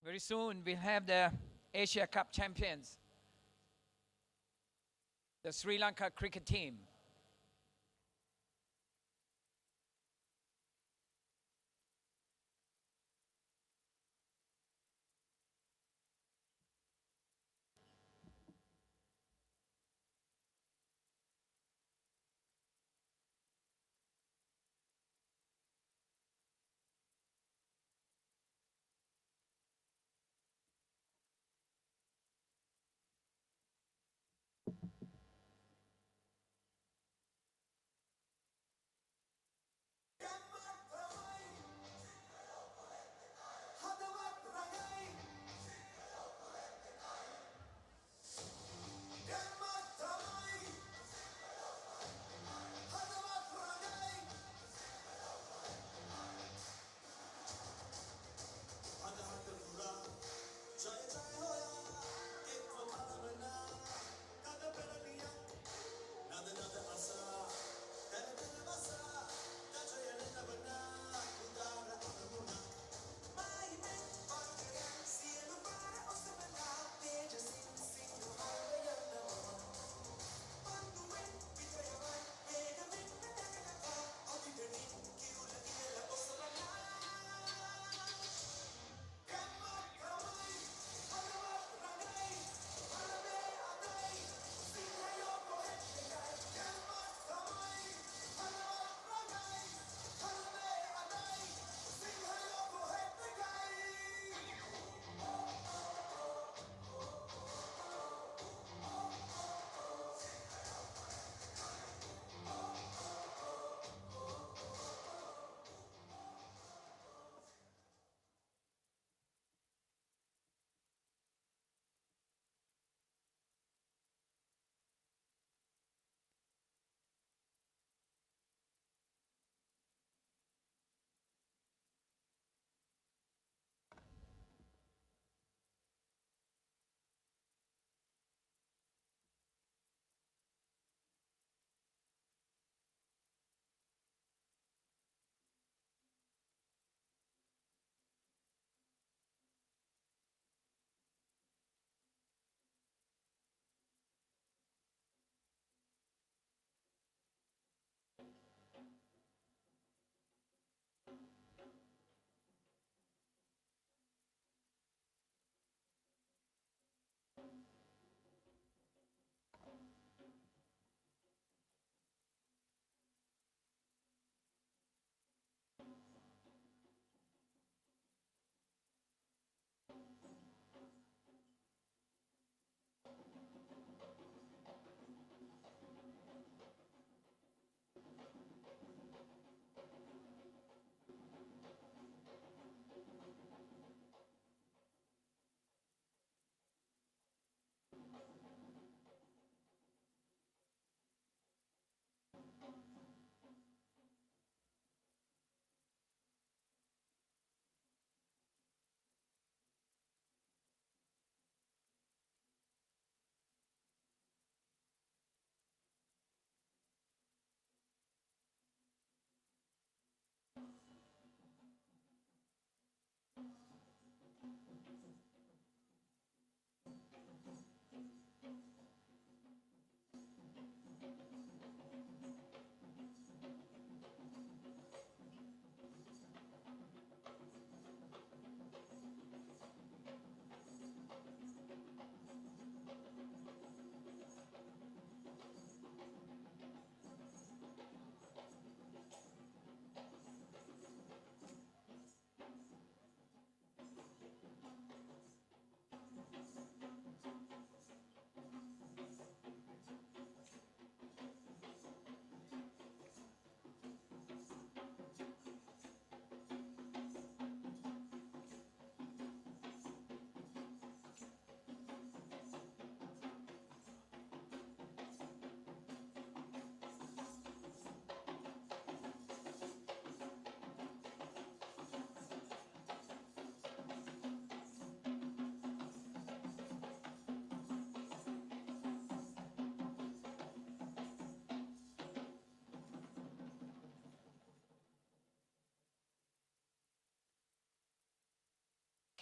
Very soon we'll have the Asia Cup champions, the Sri Lanka cricket team.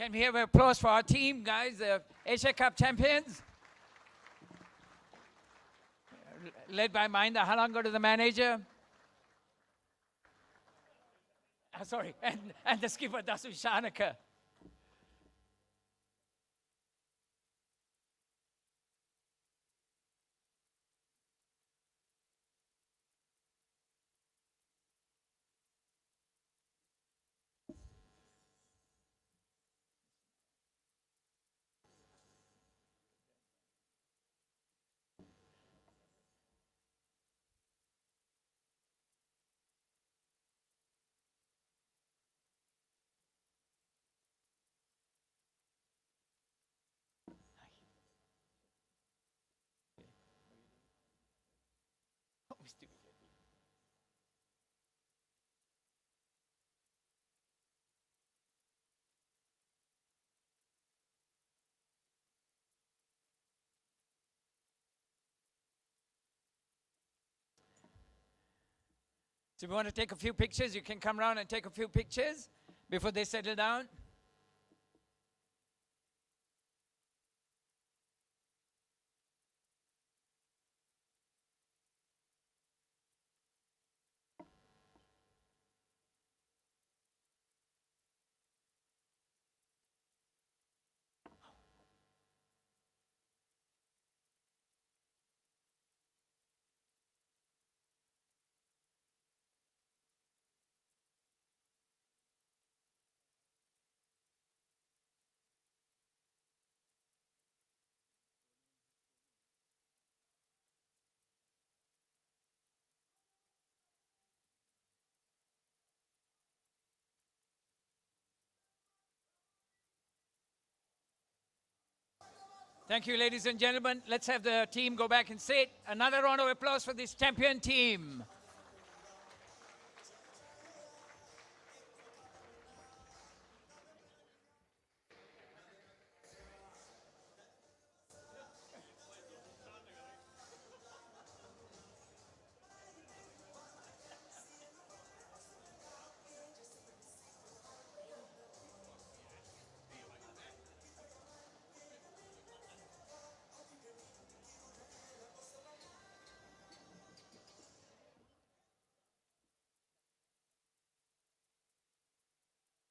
Can we have applause for our team, guys, the Asia Cup champions? Led by Mahinda Halango, the manager. Sorry, and the skipper, Dasu Shanaka. So if you want to take a few pictures, you can come around and take a few pictures before they settle down. Thank you, ladies and gentlemen. Let's have the team go back and sit. Another round of applause for this champion team.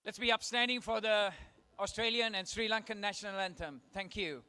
Let's be upstanding for the Australian and Sri Lankan national anthem. Thank you.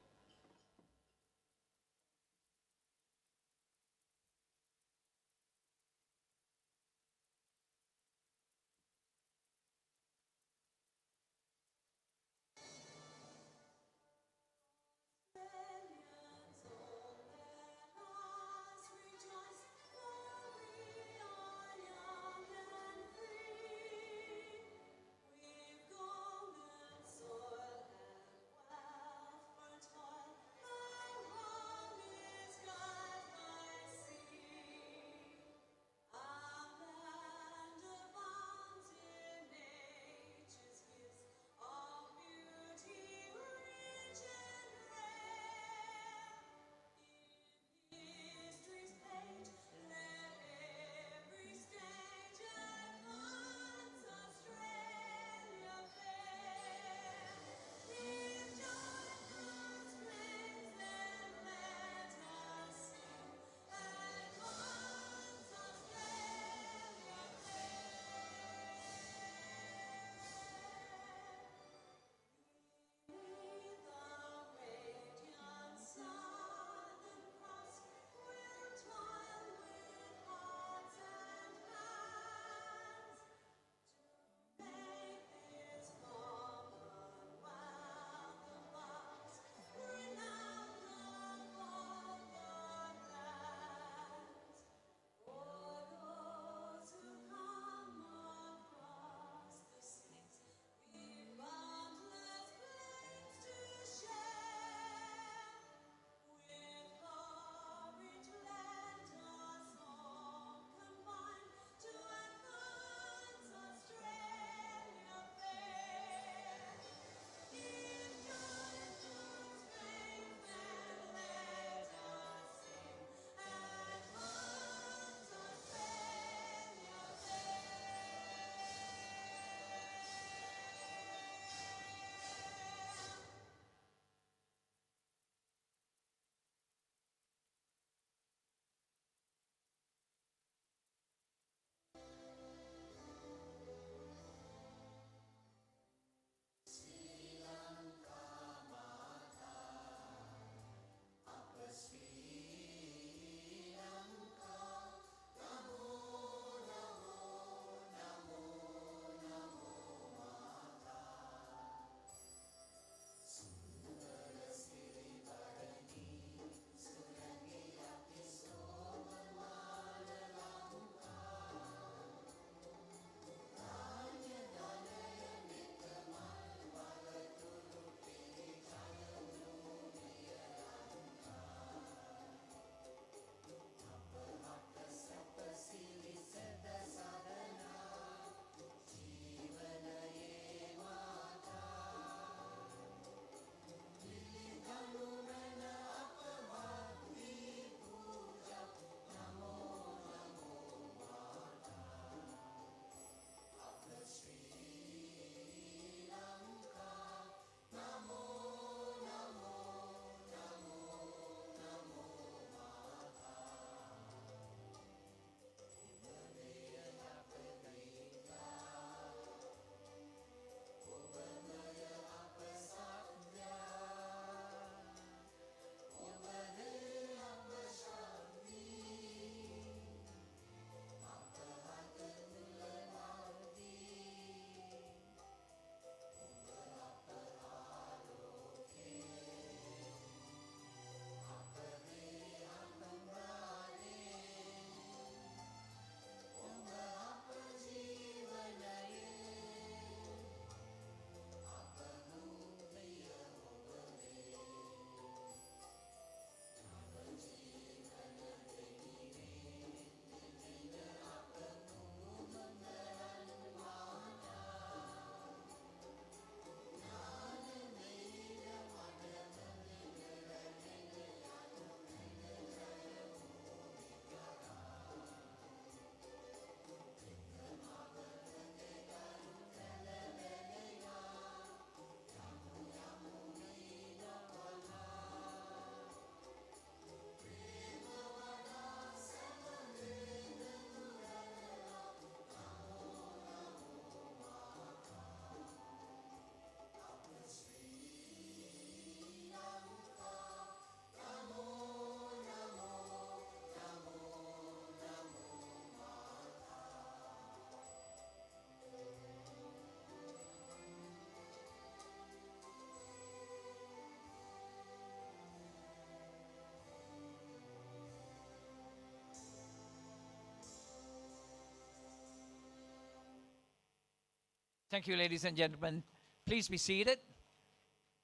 Thank you, ladies and gentlemen. Please be seated.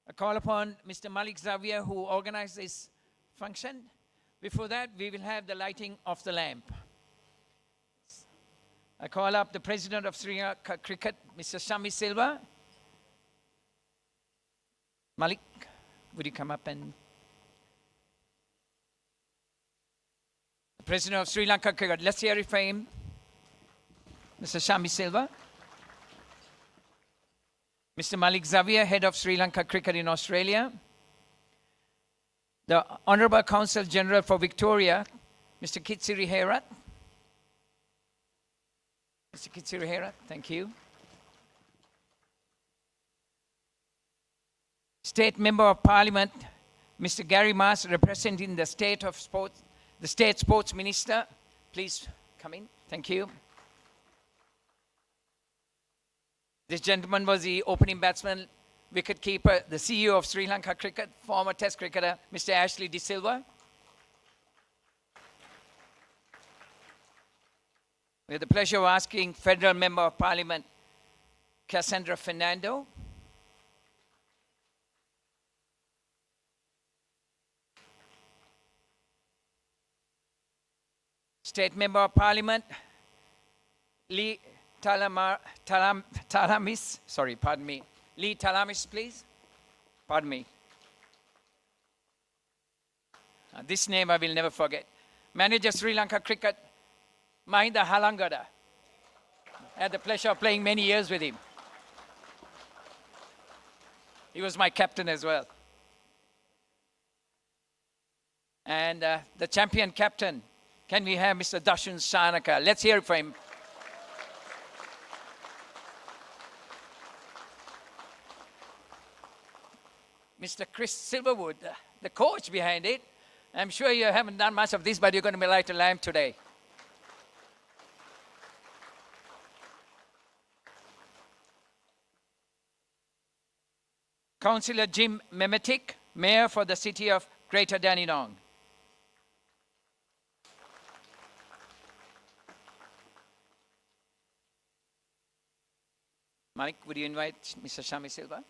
I call upon Mr. Malik Xavier, who organized this function. Before that, we will have the lighting of the lamp. I call up the President of Sri Lanka Cricket, Mr. Shami Silva. Malik, would you come up and... The President of Sri Lanka Cricket, let's hear it for him. Mr. Shami Silva. Mr. Malik Xavier, Head of Sri Lanka Cricket in Australia. The Honourable Consul General for Victoria, Mr. Kitsiri Herat. Mr. Kitsiri Herat, thank you. State Member of Parliament, Mr. Gary Mars, representing the State of Sports, the State Sports Minister. Please come in, thank you. This gentleman was the opening batsman, wicket-keeper, the CEO of Sri Lanka Cricket, former Test cricketer, Mr. Ashley De Silva. We have the pleasure of asking Federal Member of Parliament, Cassandra Fernando. State Member of Parliament, Lee Talamis, sorry, pardon me. Lee Talamis, please. Pardon me. This name I will never forget. Manager Sri Lanka Cricket, Mahinda Halangada. I had the pleasure of playing many years with him. He was my captain as well. And the champion captain, can we have Mr. Dashun Shanaka? Let's hear it for him. Mr. Chris Silverwood, the coach behind it. I'm sure you haven't done much of this, but you're going to light a lamp today. Councillor Jim Memetic, Mayor for the City of Greater Dandenong. Malik, would you invite Mr. Shami Silva?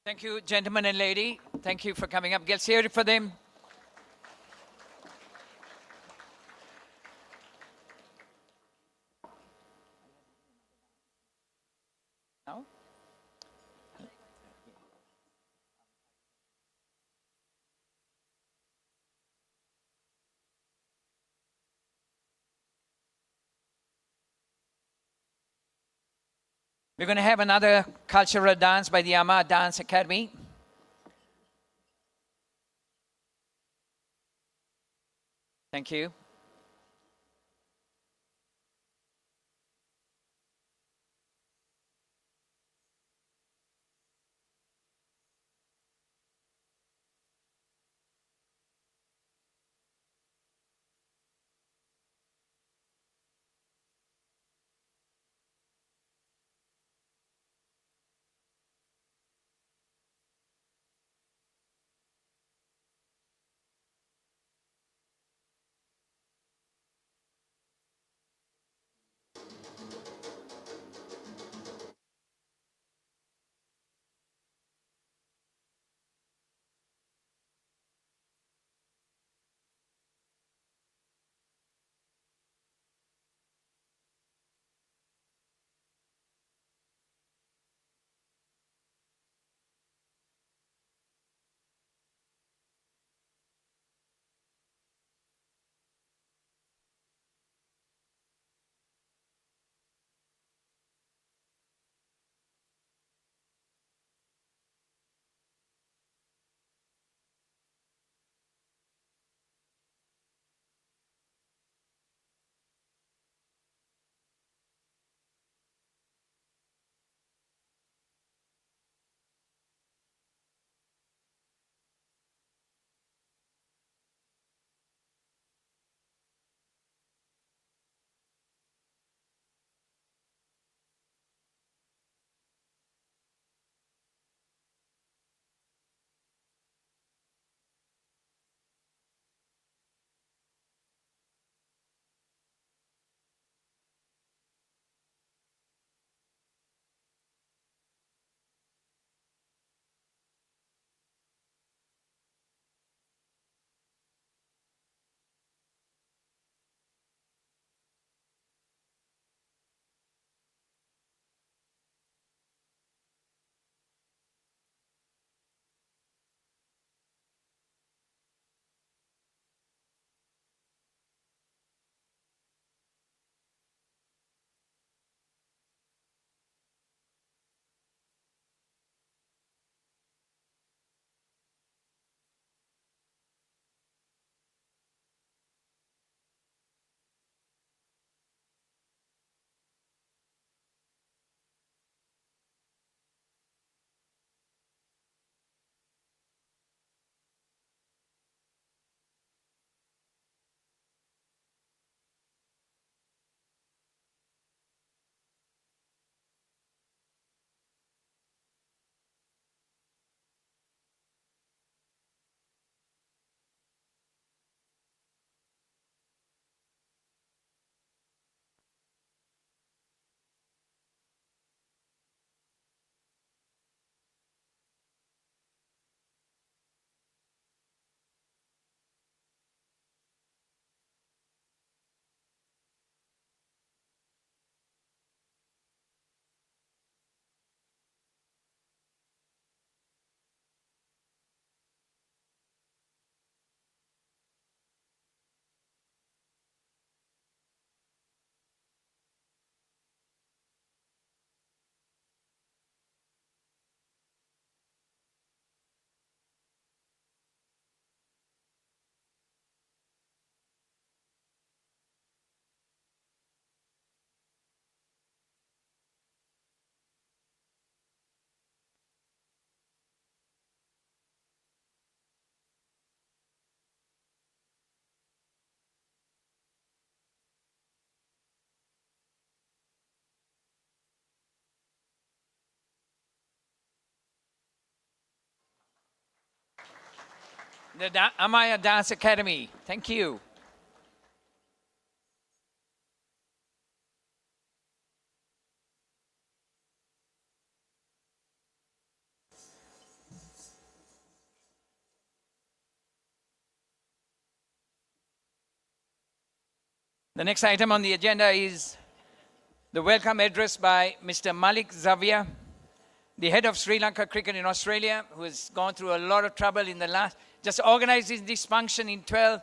Thank you, gentlemen and lady. Thank you for coming up. Let's hear it for them. Now? We're going to have another cultural dance by the Ama Dance Academy. Thank you. The Amaya Dance Academy. Thank you. The next item on the agenda is the welcome address by Mr. Malik Zavia, the head of Sri Lanka Cricket in Australia, who has gone through a lot of trouble in the last, just organizing this function in 12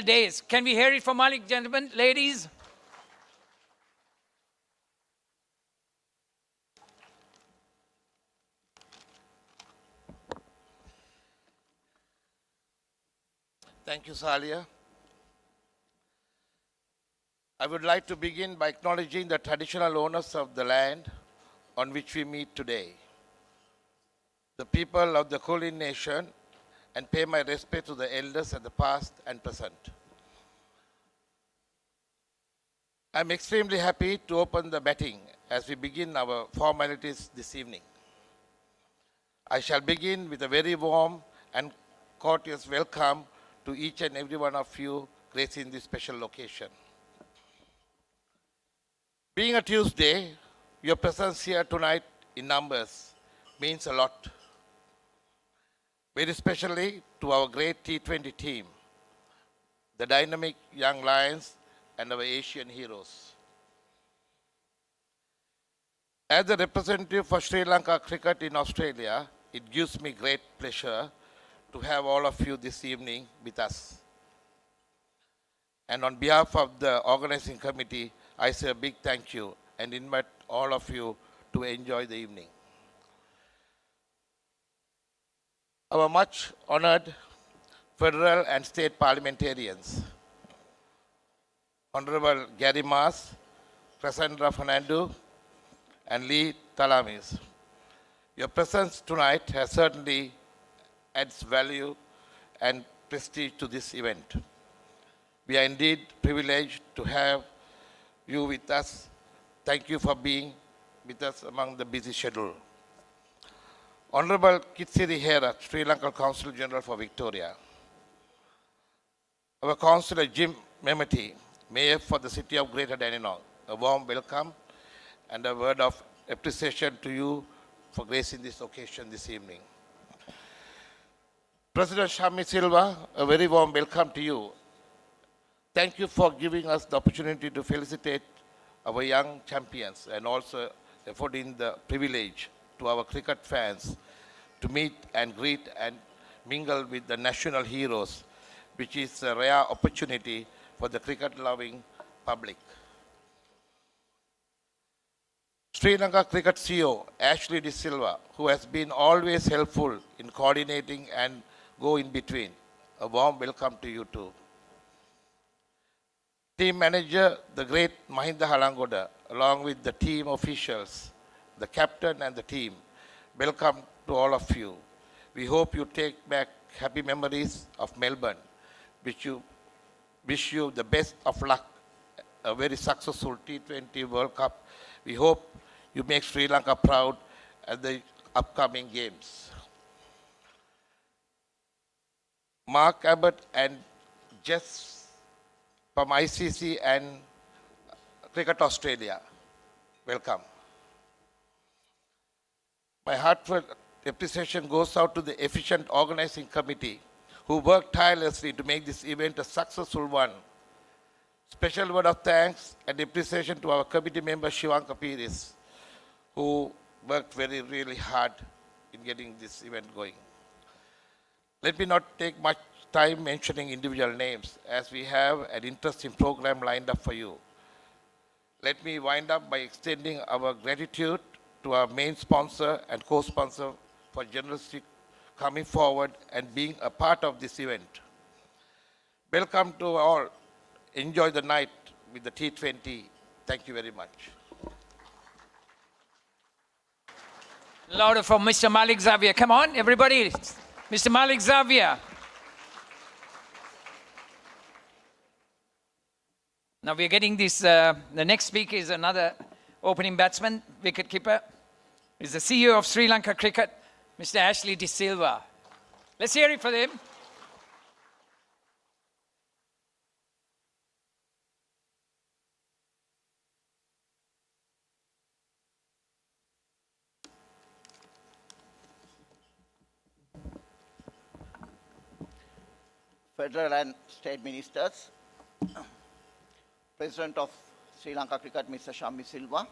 days. Can we hear it from Malik, gentlemen, ladies? Thank you, Salia. I would like to begin by acknowledging the traditional owners of the land on which we meet today, the people of the Kulin Nation, and pay my respect to the elders of the past and present. I'm extremely happy to open the batting as we begin our formalities this evening. I shall begin with a very warm and courteous welcome to each and every one of you gracing this special occasion. Being a Tuesday, your presence here tonight in numbers means a lot, very especially to our great T20 team, the dynamic young lions and our Asian heroes. As the representative for Sri Lanka cricket in Australia, it gives me great pleasure to have all of you this evening with us. And on behalf of the organizing committee, I say a big thank you and invite all of you to enjoy the evening. Our much honored federal and state parliamentarians, Honorable Gary Mas, Cassandra Fernando, and Lee Talamis. Your presence tonight has certainly adds value and prestige to this event. We are indeed privileged to have you with us. Thank you for being with us among the busy schedule. Honorable Kitsiri Hera, Sri Lankan Consul General for Victoria. Our Councillor Jim Memeti, Mayor for the City of Greater Dandenong. A warm welcome and a word of appreciation to you for gracing this occasion this evening. President Shami Silva, a very warm welcome to you. Thank you for giving us the opportunity to felicitate our young champions and also affording the privilege to our cricket fans to meet and greet and mingle with the national heroes, which is a rare opportunity for the cricket-loving public. Sri Lanka Cricket CEO Ashley De Silva, who has been always helpful in coordinating and go in between. A warm welcome to you too. Team manager, the great Mahinda Halangoda, along with the team officials, the captain and the team, welcome to all of you. We hope you take back happy memories of Melbourne, which you wish you the best of luck, a very successful T20 World Cup. We hope you make Sri Lanka proud at the upcoming games. Mark Abbott and Jess from ICC and Cricket Australia, welcome. My heartfelt appreciation goes out to the efficient organizing committee who worked tirelessly to make this event a successful one. Special word of thanks and appreciation to our committee member Shivanka Piris, who worked really hard in getting this event going. Let me not take much time mentioning individual names as we have an interesting program lined up for you. Let me wind up by extending our gratitude to our main sponsor and co-sponsor for generously coming forward and being a part of this event. Welcome to all. Enjoy the night with the T20. Thank you very much. Louder for Mr. Malik Zavia. Come on, everybody. Mr. Malik Zavia. Now we're getting this, the next speaker is another opening batsman, wicketkeeper. He's the CEO of Sri Lanka Cricket, Mr. Ashley De Silva. Let's hear it for them. Federal and state ministers, President of Sri Lanka Cricket, Mr. Shammi Silva,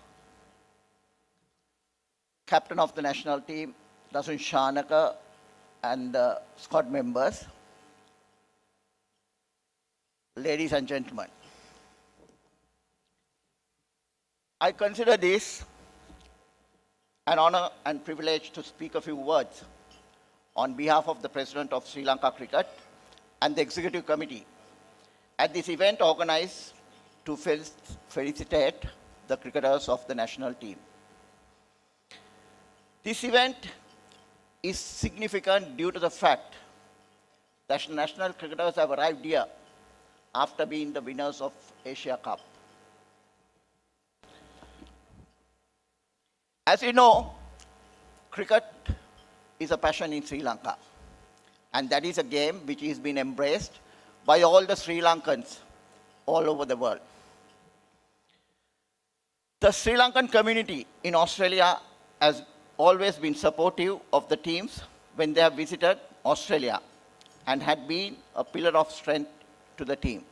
Captain of the national team, Dasun Shanaka, and the squad members, ladies and gentlemen. I consider this an honor and privilege to speak a few words on behalf of the President of Sri Lanka Cricket and the Executive Committee at this event organized to felicitate the cricketers of the national team. This event is significant due to the fact that national cricketers have arrived here after being the winners of Asia Cup. As you know, cricket is a passion in Sri Lanka, and that is a game which has been embraced by all the Sri Lankans all over the world. The Sri Lankan community in Australia has always been supportive of the teams when they have visited Australia and had been a pillar of strength to the team.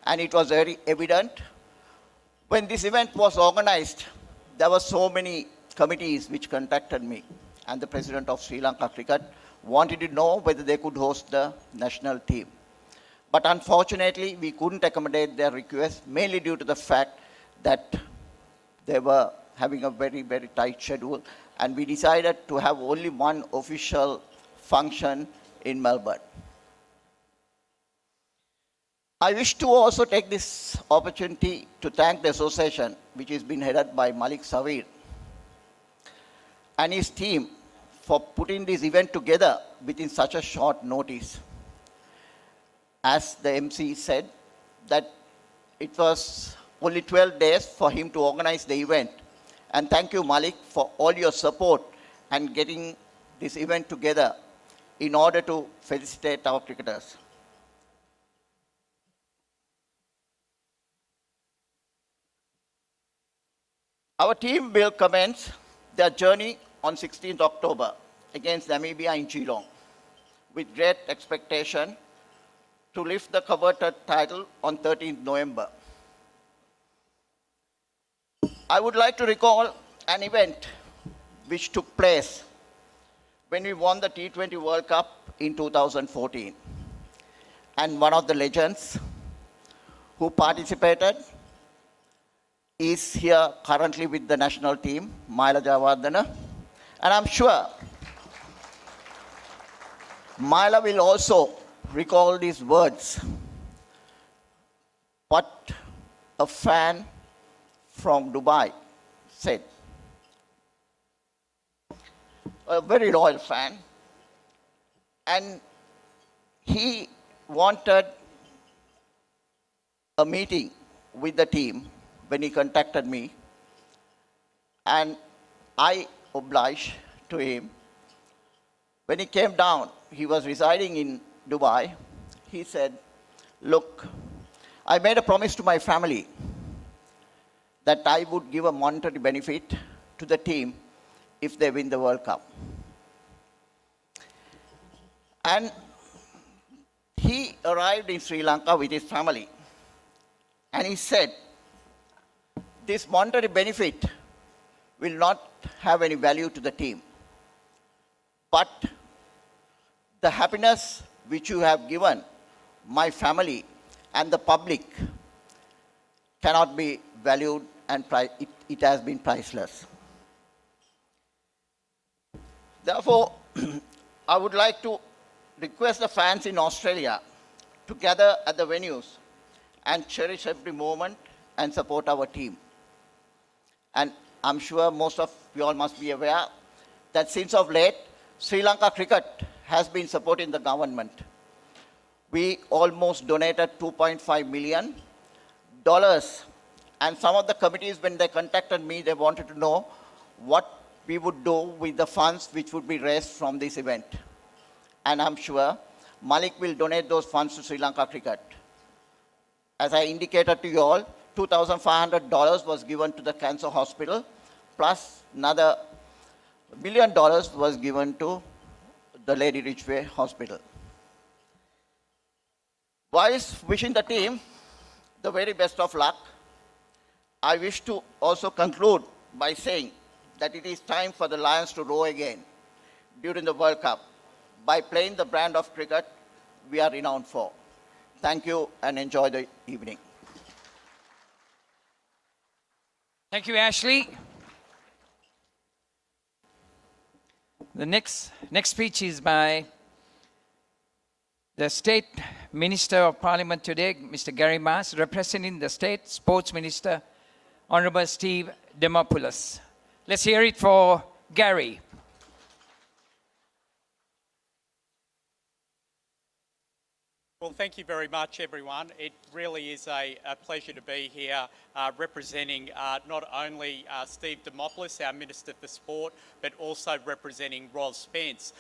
And it was very evident when this event was organized. There were so many committees which contacted me, and the President of Sri Lanka Cricket wanted to know whether they could host the national team. But unfortunately, we couldn't accommodate their request, mainly due to the fact that they were having a very, very tight schedule, and we decided to have only one official function in Melbourne. I wish to also take this opportunity to thank the association, which has been headed by Malik Savir and his team, for putting this event together within such a short notice. As the MC said, that it was only 12 days for him to organize the event. And thank you, Malik, for all your support and getting this event together in order to felicitate our cricketers. Our team will commence their journey on 16th October against Namibia in Geelong with great expectation to lift the coveted title on 13th November. I would like to recall an event which took place when we won the T20 World Cup in 2014. And one of the legends who participated is here currently with the national team, Maila Jayawardena. And I'm sure Maila will also recall these words. What a fan from Dubai said. A very loyal fan. And he wanted a meeting with the team when he contacted me, and I obliged to him. When he came down, he was residing in Dubai. He said, look, I made a promise to my family that I would give a monetary benefit to the team if they win the World Cup. And he arrived in Sri Lanka with his family. And he said, this monetary benefit will not have any value to the team, but the happiness which you have given my family and the public cannot be valued, and it has been priceless. Therefore, I would like to request the fans in Australia to gather at the venues and cherish every moment and support our team. And I'm sure most of you all must be aware that since of late, Sri Lanka Cricket has been supporting the government. We almost donated $2.5 million. And some of the committees, when they contacted me, they wanted to know what we would do with the funds which would be raised from this event. And I'm sure Malik will donate those funds to Sri Lanka Cricket. As I indicated to you all, $2,500 was given to the cancer hospital, plus another $1 million was given to the Lady Ridgeway Hospital. Whilst wishing the team the very best of luck. I wish to also conclude by saying that it is time for the Lions to roar again during the World Cup by playing the brand of cricket we are renowned for. Thank you and enjoy the evening. Thank you, Ashley. The next speech is by the State Minister of Parliament today, Mr. Gary Maas, representing the State Sports Minister, Honourable Steve Demopoulos. Let's hear it for Gary. Well, thank you very much, everyone. It really is a pleasure to be here representing not only Steve Demopoulos, our Minister for Sport, but also representing Ros Spence,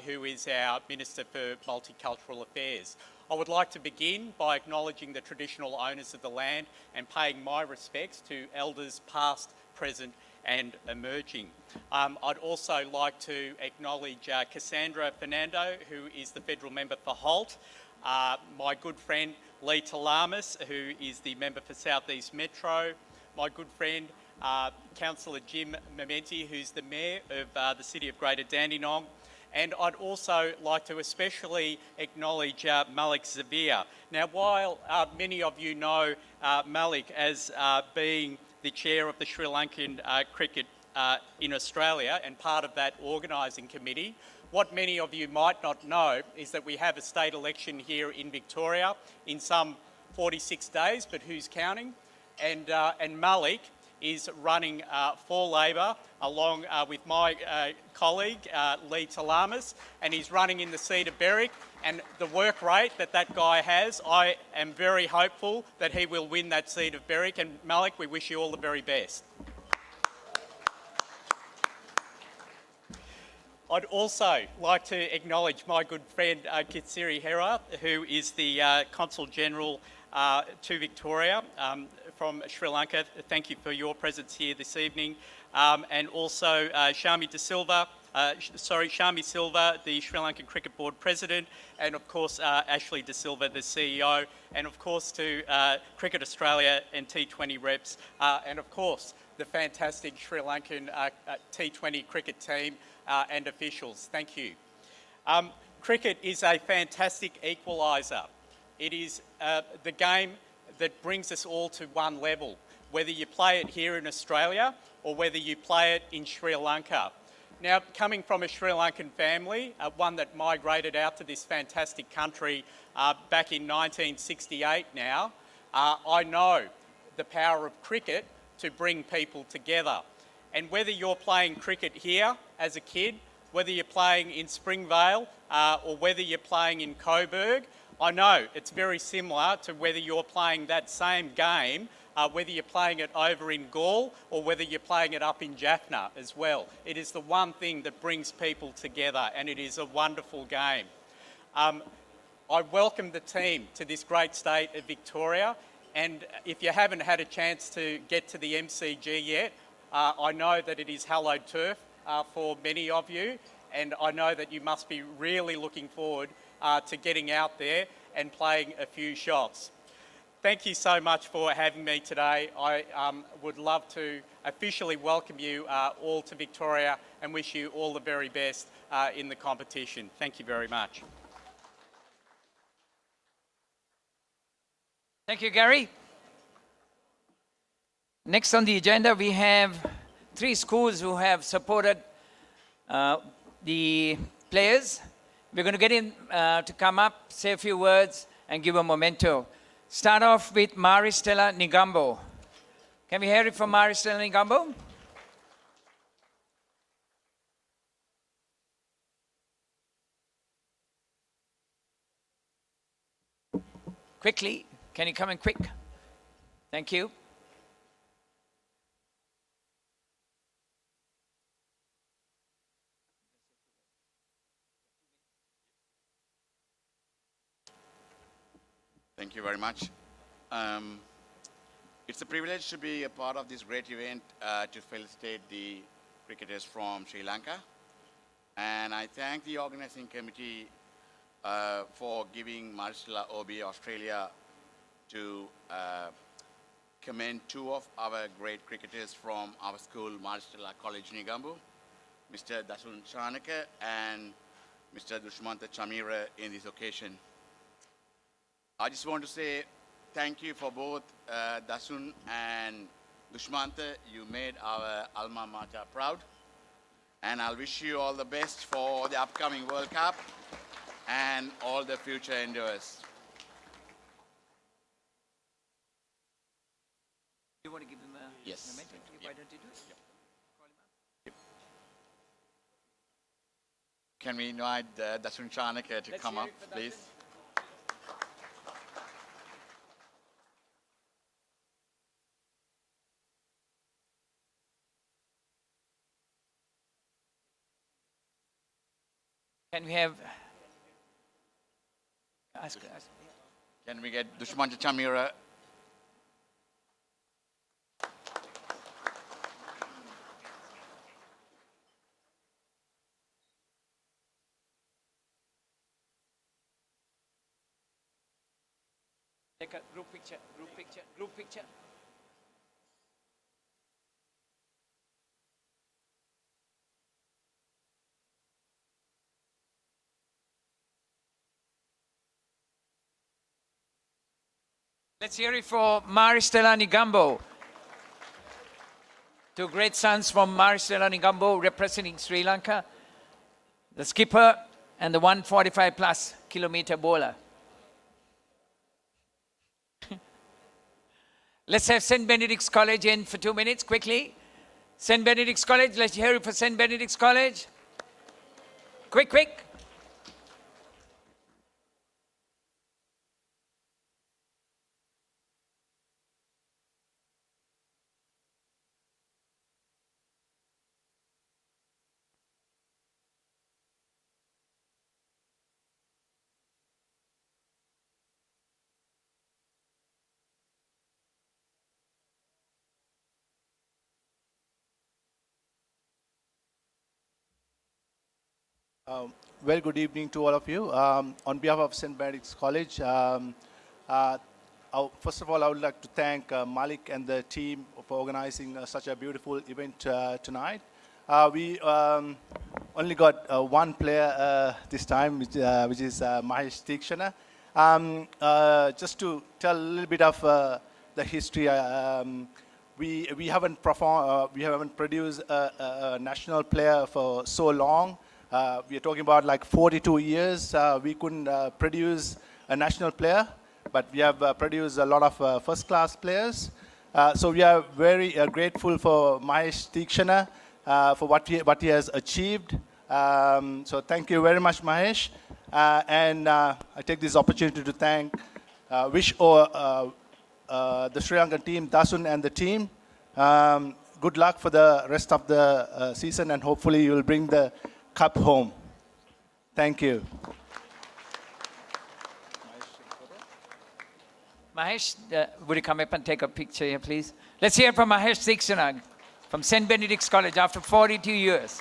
who is our Minister for Multicultural Affairs. I would like to begin by acknowledging the traditional owners of the land and paying my respects to elders past, present and emerging. I'd also like to acknowledge Cassandra Fernando, who is the Federal Member for Holt, my good friend Lee Talamas, who is the member for South East Metro, my good friend Councillor Jim Mementi, who's the Mayor of the City of Greater Dandenong, and I'd also like to especially acknowledge Malik Zavir. Now, while many of you know Malik as being the chair of the Sri Lankan cricket in Australia and part of that organising committee, what many of you might not know is that we have a state election here in Victoria in some 46 days, but who's counting? And Malik is running for Labor along with my colleague Lee Talamas, and he's running in the seat of Berwick. And the work rate that that guy has, I am very hopeful that he will win that seat of Berwick. And Malik, we wish you all the very best. I'd also like to acknowledge my good friend Kitsiri Hera, who is the Consul General to Victoria from Sri Lanka. Thank you for your presence here this evening. And also Shami Silva, the Sri Lankan Cricket Board President, and of course Ashley De Silva, the CEO, and of course to Cricket Australia and T20 reps, and of course the fantastic Sri Lankan T20 cricket team and officials. Thank you. Cricket is a fantastic equaliser. It is the game that brings us all to one level, whether you play it here in Australia or whether you play it in Sri Lanka. Now, coming from a Sri Lankan family, one that migrated out to this fantastic country back in 1968 now, I know the power of cricket to bring people together. And whether you're playing cricket here as a kid, whether you're playing in Springvale or whether you're playing in Coburg, I know it's very similar to whether you're playing that same game, whether you're playing it over in Gaul or whether you're playing it up in Jaffna as well. It is the one thing that brings people together, and it is a wonderful game. I welcome the team to this great state of Victoria, and if you haven't had a chance to get to the MCG yet, I know that it is hallowed turf for many of you, and I know that you must be really looking forward to getting out there and playing a few shots. Thank you so much for having me today. I would love to officially welcome you all to Victoria and wish you all the very best in the competition. Thank you very much. Thank you, Gary. Next on the agenda, we have 3 schools who have supported the players. We're going to get him to come up, say a few words, and give a memento. Start off with Maristella Nigambo. Can we hear it from Maristella Nigambo? Quickly, can you come in quick? Thank you. Thank you very much. It's a privilege to be a part of this great event to felicitate the cricketers from Sri Lanka. And I thank the organizing committee for giving Maristella OB Australia to commend two of our great cricketers from our school, Maristella College, Negombo, Mr. Dasun Chanaka and Mr. Dushmanta Chamira in this occasion. I just want to say thank you for both Dasun and Dushmanta. You made our alma mater proud. And I'll wish you all the best for the upcoming World Cup and all the future endeavors. You want to give them a Yes. moment? Why don't you do it? Can we invite Dasun Chanaka to Let's come hear up, it for please? Dasun. Can we have ask? Can we get Dushmanta Chamira? Take a group picture, group picture, group picture. Let's hear it for Maristella Negombo. Two great sons from Maristella Negombo representing Sri Lanka. The skipper and the 145 plus kilometer bowler. Let's have St. Benedict's College in for 2 minutes, quickly. St. Benedict's College, let's hear it for St. Benedict's College. Quick, quick. Well, good evening to all of you. On behalf of St. Benedict's College, first of all, I would like to thank Malik and the team for organizing such a beautiful event tonight. We only got one player this time, which is Mahesh Tikshana. Just to tell a little bit of the history, we haven't performed, we haven't produced a national player for so long. We are talking about like 42 years. We couldn't produce a national player, but we have produced a lot of first-class players. So we are very grateful for Mahesh Tikshana for what he has achieved. So thank you very much, Mahesh. And I take this opportunity to wish the Sri Lankan team, Dasun and the team, good luck for the rest of the season, and hopefully you will bring the cup home. Thank you. Mahesh, would you come up and take a picture here, please? Let's hear from Mahesh Tikshana from St. Benedict's College after 42 years.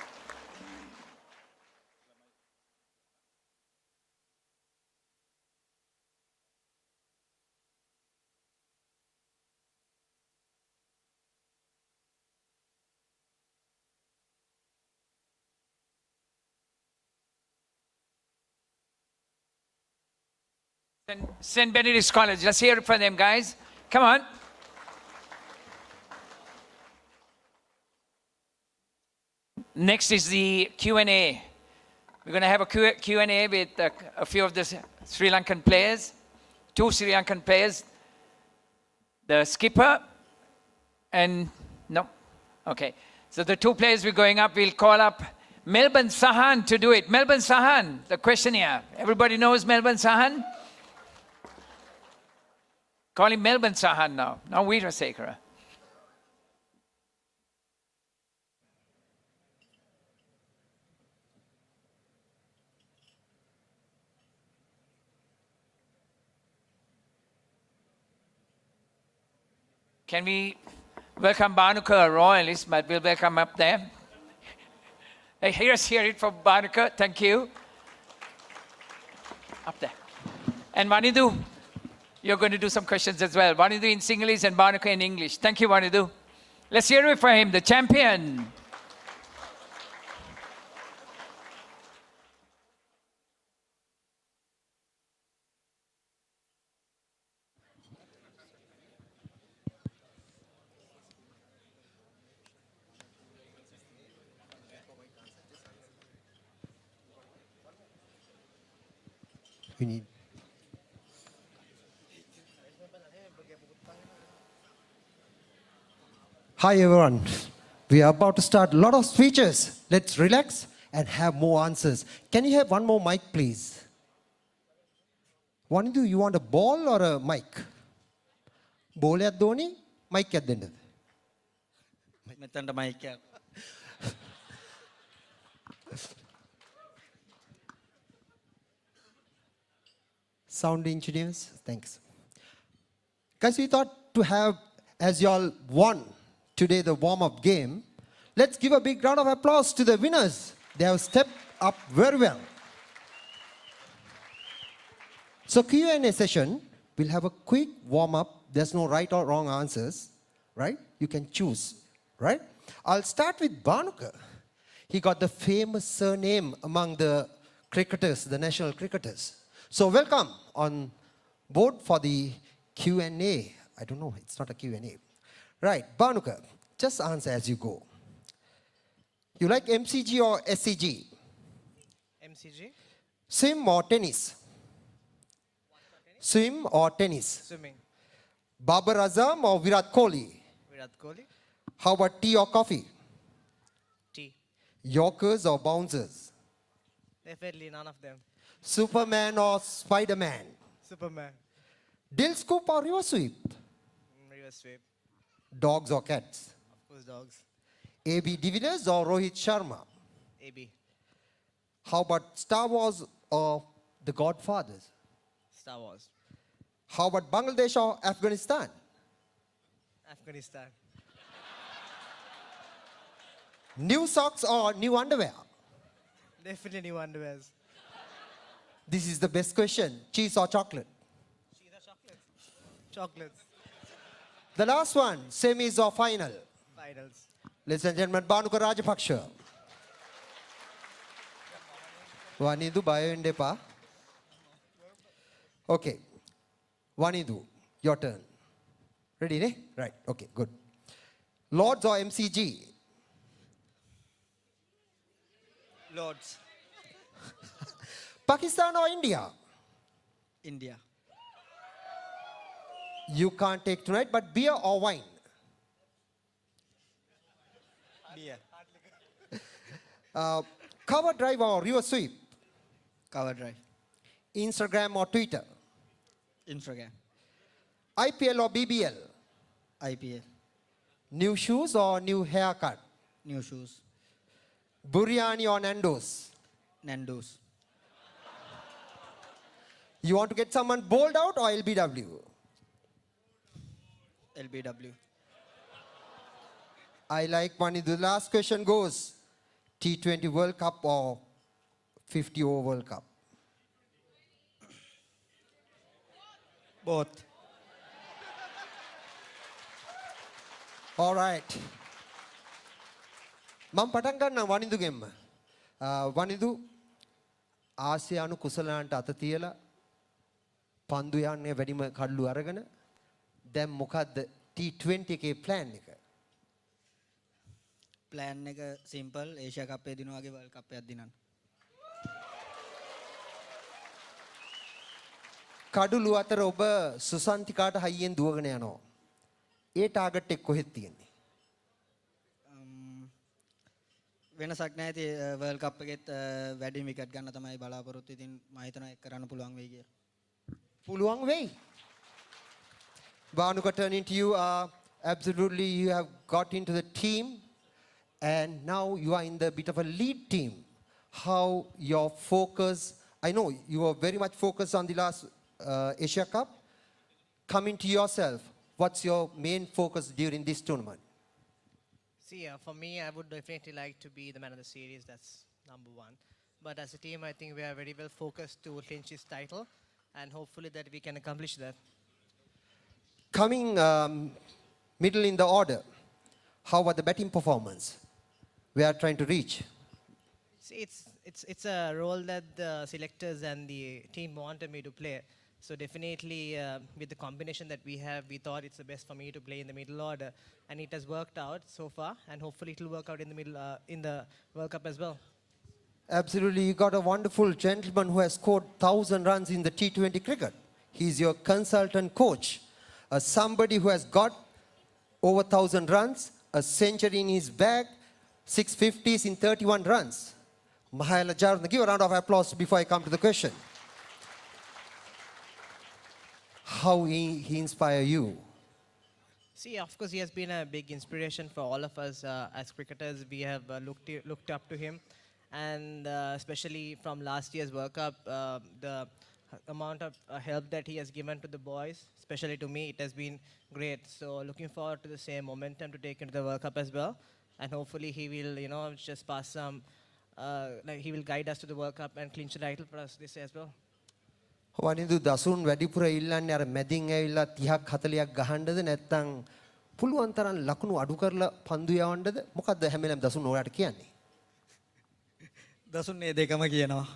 St. Benedict's College. Let's hear it from them, guys. Come on. Next is the Q&A. We're going to have a Q&A with a few of the Sri Lankan players, two Sri Lankan players, the skipper, and no. Okay. So the two players we're going up, we'll call up Melbourne Sahan to do it. Melbourne Sahan, the questionnaire. Everybody knows Melbourne Sahan? Call him Melbourne Sahan now. Now Veerasekara. Can we welcome Bhanuka, a royalist, but we'll welcome up there. Hey, hear it from Bhanuka. Thank you. Up there. And Vanidu, you're going to do some questions as well. Vanidu in Sinhalese and Bhanuka in English. Thank you, Vanidu. Let's hear it for him, the champion. We need. Hi everyone. We are about to start a lot of speeches. Let's relax and have more answers. Can you have one more mic, please? Vanidu, you want a ball or a mic? Ball at Dhoni, mic at the මෙතනට mic එක. Sound engineers, thanks. Guys, we thought to have, as y'all won today the warm-up game, let's give a big round of applause to the winners. They have stepped up very well. So Q&A session, we'll have a quick warm-up. There's no right or wrong answers, right? You can choose, right? I'll start with Bhanuka. He got the famous surname among the cricketers, the national cricketers. So welcome on board for the Q&A. I don't know, it's not a Q&A. Right, Bhanuka, just answer as you go. You like MCG or SCG? MCG? Swim or tennis? Swim or tennis? Swimming. Babar Azam or Virat Kohli? Virat Kohli? How about tea or coffee? Tea. Yorkers or bouncers? Definitely none of them. Superman or Spider-Man? Superman. Dill scoop or river sweep? River sweep. Dogs or cats? Of course, dogs. AB de Villiers or Rohit Sharma? AB. How about Star Wars or The Godfathers? Star Wars. How about Bangladesh or Afghanistan? Afghanistan. New socks or new underwear? Definitely new underwears. This is the best question. Cheese or chocolate? Cheese or chocolates? Chocolates. The last one, semis or final? Finals. Ladies and gentlemen, Bhanuka Rajapaksha. Vanidu, bayo endepa. Okay. Vanidu, your turn. Ready, ne? Right, okay, good. Lords or MCG? Lords. Pakistan or India? India. You can't take tonight, but beer or wine? Beer. Cover drive or river sweep? cover drive. Instagram or Twitter? Instagram. IPL or BBL? IPL. New shoes or new haircut? New shoes. Biryani or Nando's? Nando's. You want to get someone bowled out or LBW? LBW. I like money. The last question goes, T20 World Cup or 50 over World Cup? Both. All right. මම පටන් ගන්නම් වනිදුගෙන්ම. වනිදු ආසියානු කුසලයන්ට අත තියලා පන්දු යන්නේ වැඩිම කඩලු අරගෙන දැන් මොකද්ද T20 එකේ plan එක? ප්ලෑන් එක සිම්පල් ඒෂියා කප් එක දිනුවාගේ වර්ල්ඩ් කප් එකක් දිනන්න. කඩලු අතර ඔබ සුසන්තිකාට හයියෙන් දුවගෙන යනවා. ඒ ටාගට් එක කොහෙද තියෙන්නේ? වෙනසක් නැහැ. ඉතින් වර්ල්ඩ් කප් එකෙත් වැඩි විකට් ගන්න තමයි බලාපොරොත්තු. ඉතින් මම හිතනවා ඒක කරන්න පුළුවන් වෙයි කියලා. පුළුවන් වෙයි. Bhanuka, turning to you, absolutely you have got into the team and now you are in the bit of a lead team. How your focus, I know you were very much focused on the last Asia Cup. Coming to yourself, what's your main focus during this tournament? See, for me, I would definitely like to be the man of the series. That's number one. But as a team, I think we are very well focused to clinch this title, and hopefully that we can accomplish that. Coming middle in the order, how about the batting performance? We are trying to reach. See, it's a role that the selectors and the team wanted me to play. So definitely, with the combination that we have, we thought it's the best for me to play in the middle order, and it has worked out so far. And hopefully, it will work out in the middle in the World Cup as well. Absolutely, you got a wonderful gentleman who has scored 1,000 runs in the T20 cricket. He's your consultant coach. Somebody who has got over 1,000 runs, a century in his bag, 650s in 31 runs. Mahayala Jarna, give a round of applause before I come to the question. How he inspire you? See, of course, he has been a big inspiration for all of us as cricketers. We have looked up to him, and especially from last year's World Cup, the amount of help that he has given to the boys, especially to me, it has been great. So looking forward to the same momentum to take into the World Cup as well, and hopefully he will, just pass some, he will guide us to the World Cup and clinch the title for us this year as well. Wanindu දසුන් වැඩිපුර ඉල්ලන්නේ අර මැදින් ඇවිල්ලා 30ක් 40ක් ගහන්නද නැත්නම් පුළුවන් තරම් ලකුණු අඩු කරලා පන්දු යවන්නද මොකද්ද හැමලෙම දසුන් ඔයාලට කියන්නේ? දසුන් මේ දෙකම කියනවා.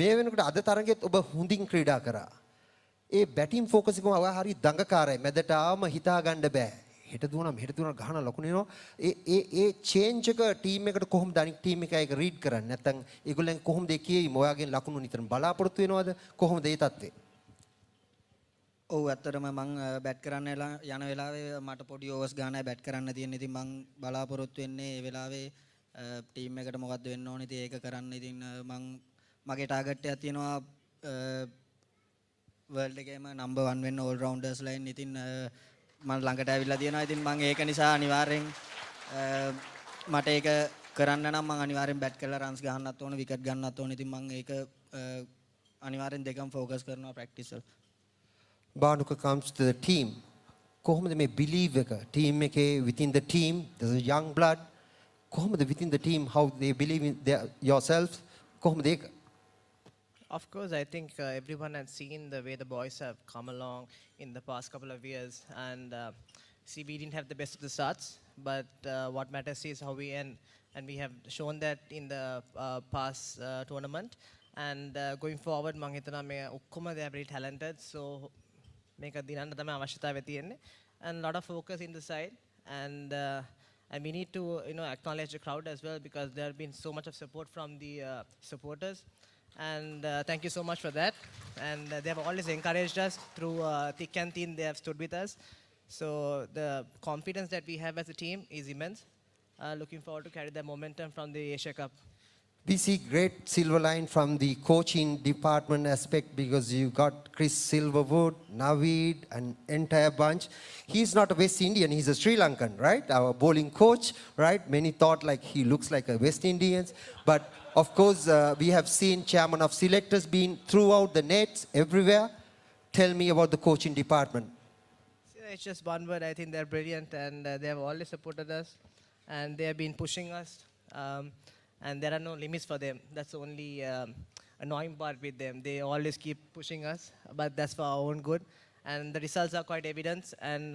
මේ වෙනකොට අද තරගෙත් ඔබ හොඳින් ක්‍රීඩා කරා. ඒ බැටින් ෆෝකස් එකම ඔයා හරි දඟකාරයි. මැදට ආවම හිතා ගන්න බෑ. හෙට දුවනවා මෙහෙට දුවනවා ගහන ලකුණු එනවා. ඒ චේන්ජ් එක ටීම් එකට කොහොමද අනිත් ටීම් එකයි ඒක රීඩ් කරන්නේ? නැත්නම් ඒගොල්ලන් කොහොමද ඒ කියෙයි ඔයාගෙන් ලකුණු නිතරම බලාපොරොත්තු වෙනවද? කොහොමද ඒ තත්ත්වය? ඔව් ඇත්තටම මම බැට් කරන්න යන වෙලාවේ මට පොඩි ඕවර්ස් ගානයි බැට් කරන්න තියෙන්නේ. ඉතින් මම බලාපොරොත්තු වෙන්නේ ඒ වෙලාවේ ටීම් එකට මොකද්ද වෙන්න ඕනේ. ඉතින් ඒක කරන්න ඉතින් මම මගේ ටාගට් එකක් තියෙනවා වර්ල්ඩ් එකේම නම්බර් 1 වෙන්න ඕල් රවුන්ඩර්ස් ලයින්. ඉතින් මම ළඟට ඇවිල්ලා තියෙනවා. ඉතින් මම ඒක නිසා අනිවාර්යෙන් මට ඒක කරන්න නම් මම අනිවාර්යෙන් බැට් කරලා රන්ස් ගහන්නත් ඕන, විකට් ගන්නත් ඕන. ඉතින් මම ඒක අනිවාර්යෙන් දෙකම ફોකස් කරනවා ප්‍රැක්ටිස් වල. Banuka comes to the team. කොහොමද මේ believe එක team එකේ within the team there's a young blood. කොහොමද within the team how they believe in yourselves? කොහොමද ඒක? Of course, I think everyone has seen the way the boys have come along in the past couple of years. And see, we didn't have the best of the starts, but what matters is how we end. And we have shown that in the past tournament. And going forward, මම හිතනවා මේ ඔක්කොම they are very talented. So මේක දිනන්න තමයි අවශ්‍යතාවය තියෙන්නේ. And a lot of focus in the side. And we need to acknowledge the crowd as well, because there have been so much of support from the supporters. And thank you so much for that. And they have always encouraged us through thick and thin. They have stood with us. So the confidence that we have as a team is immense. Looking forward to carry the momentum from the Asia Cup. We see great silver line from the coaching department aspect, because you got Chris Silverwood, Naveed, an entire bunch. He's not a West Indian, he's a Sri Lankan, right? Our bowling coach, right? Many thought like he looks like a West Indian. But of course, we have seen chairman of selectors being throughout the nets, everywhere. Tell me about the coaching department. It's just one word. I think they're brilliant, and they have always supported us. And they have been pushing us. And there are no limits for them. That's the only annoying part with them. They always keep pushing us, but that's for our own good. And the results are quite evident. And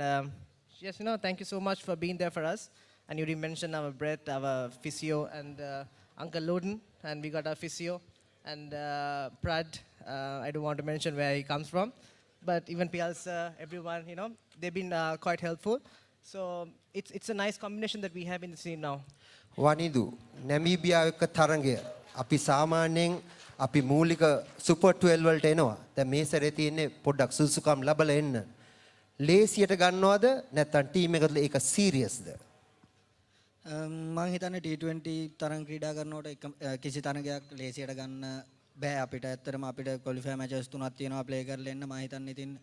yes, thank you so much for being there for us. And you did mention our Brett, our physio, and Uncle Loden, and we got our physio. And Prad, I don't want to mention where he comes from, but even Pialsa, everyone, they've been quite helpful. So it's a nice combination that we have in the team now. Wanindu නැමීබියාව එක්ක තරඟය අපි සාමාන්‍යයෙන් අපි මූලික super 12 වලට එනවා. දැන් මේ සැරේ තියෙන්නේ පොඩ්ඩක් සුසුකම් ලැබලා එන්න. ලේසියට ගන්නවද නැත්නම් ටීම් එකද ඒක සීරියස්ද? මම හිතන්නේ T20 තරඟ ක්‍රීඩා කරනකොට කිසි තරඟයක් ලේසියට ගන්න බෑ අපිට. ඇත්තටම අපිට ක්වොලිෆයර් මැචස් තුනක් තියෙනවා ප්ලේ කරලා එන්න. මම හිතන්නේ ඉතින්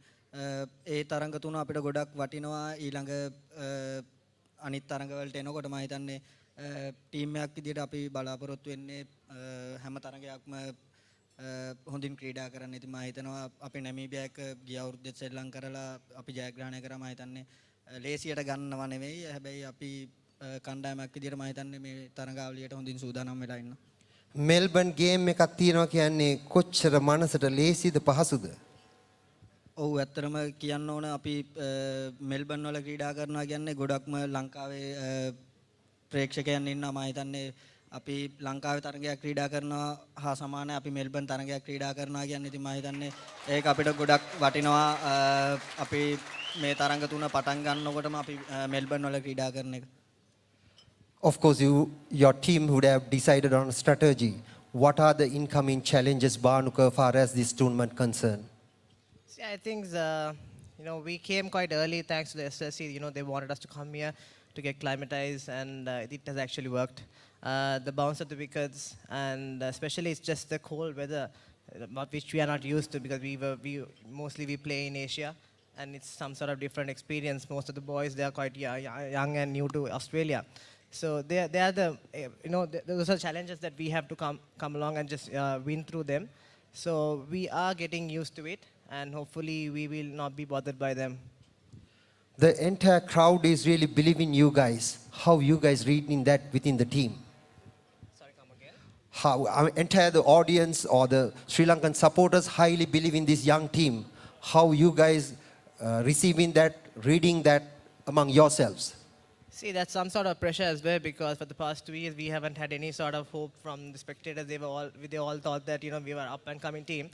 ඒ තරඟ තුන අපිට ගොඩක් වටිනවා. ඊළඟ අනිත් තරඟ වලට එනකොට මම හිතන්නේ ටීම් එකක් විදිහට අපි බලාපොරොත්තු වෙන්නේ හැම තරඟයක්ම හොඳින් ක්‍රීඩා කරන්න. ඉතින් මම හිතනවා අපි නැමීබියා එක්ක ගිය අවුරුද්දේ ශ්‍රී ලංකාව කරලා අපි ජයග්‍රහණය කරා. මම හිතන්නේ ලේසියට ගන්නව නෙවෙයි. හැබැයි අපි කණ්ඩායමක් විදිහට මම හිතන්නේ මේ තරඟාවලියට හොඳින් සූදානම් වෙලා ඉන්නවා. මෙල්බන් ගේම් එකක් තියෙනවා කියන්නේ කොච්චර මනසට ලේසිද පහසුද? ඔව් ඇත්තටම කියන්න ඕන අපි මෙල්බන් වල ක්‍රීඩා කරනවා කියන්නේ ගොඩක්ම ලංකාවේ ප්‍රේක්ෂකයන් ඉන්නවා මම හිතන්නේ අපි ලංකාවේ තරගයක් ක්‍රීඩා කරනවා හා සමානයි අපි මෙල්බන් තරගයක් ක්‍රීඩා කරනවා කියන්නේ ඉතින් මම හිතන්නේ ඒක අපිට ගොඩක් වටිනවා අපි මේ තරඟ තුන පටන් ගන්නකොටම අපි මෙල්බන් වල ක්‍රීඩා කරන එක. Of course, your team would have decided on a strategy. What are the incoming challenges, Banuka, far as this tournament concerned? See, I think we came quite early thanks to the SSC. They wanted us to come here to get climatized, and it has actually worked. The bounce of the wickets, and especially it's just the cold weather, which we are not used to because we play in Asia, and it's some sort of different experience. Most of the boys, they are quite young and new to Australia. So they are those are challenges that we have to come along and just win through them. So we are getting used to it, and hopefully we will not be bothered by them. The entire crowd is really believing you guys. How you guys reading that within the team? Sorry, come again? How entire the audience or the Sri Lankan supporters highly believe in this young team. How you guys receiving that, reading that among yourselves? See, that's some sort of pressure as well because for the past 2 years we haven't had any sort of hope from the spectators. They all thought that we were up and coming team,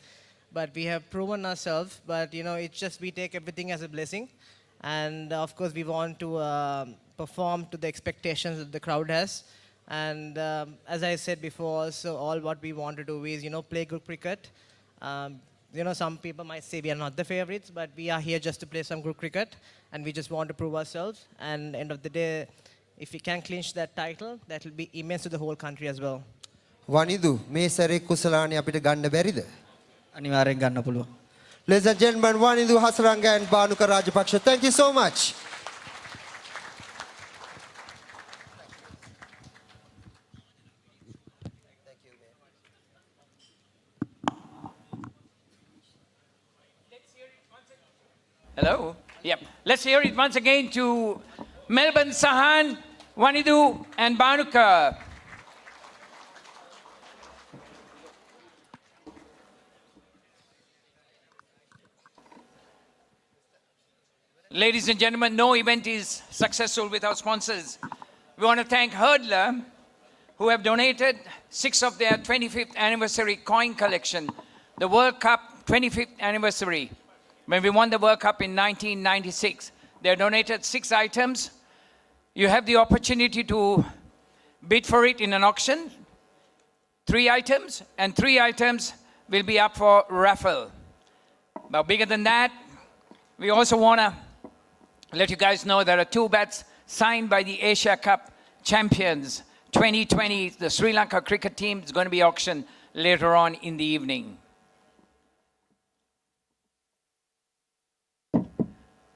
but we have proven ourselves. But it's just we take everything as a blessing, and of course we want to perform to the expectations that the crowd has. And as I said before, also all what we want to do is play good cricket. Some people might say we are not the favorites, but we are here just to play some good cricket, and we just want to prove ourselves. And end of the day, if we can clinch that title, that will be immense to the whole country as well. Wanidu, මේ සැරේ කුසලානි අපිට ගන්න බැරිද? අනිවාර්යෙන් ගන්න පුළුවන්. Ladies and gentlemen, Wanidu Hasaranga and Banuka Rajapaksa, thank you so much. Hello? Yep. Let's hear it once again to Melbourne, Sahan, Wanidu, and Banuka. Ladies and gentlemen, no event is successful without sponsors. We want to thank Hurdler, who have donated 6 of their 25th anniversary coin collection, the World Cup 25th anniversary. When we won the World Cup in 1996, they donated 6 items. You have the opportunity to bid for it in an auction. 3 items, and 3 items will be up for raffle. But bigger than that, we also want to let you guys know there are 2 bats signed by the Asia Cup champions 2020. The Sri Lanka cricket team is going to be auctioned later on in the evening.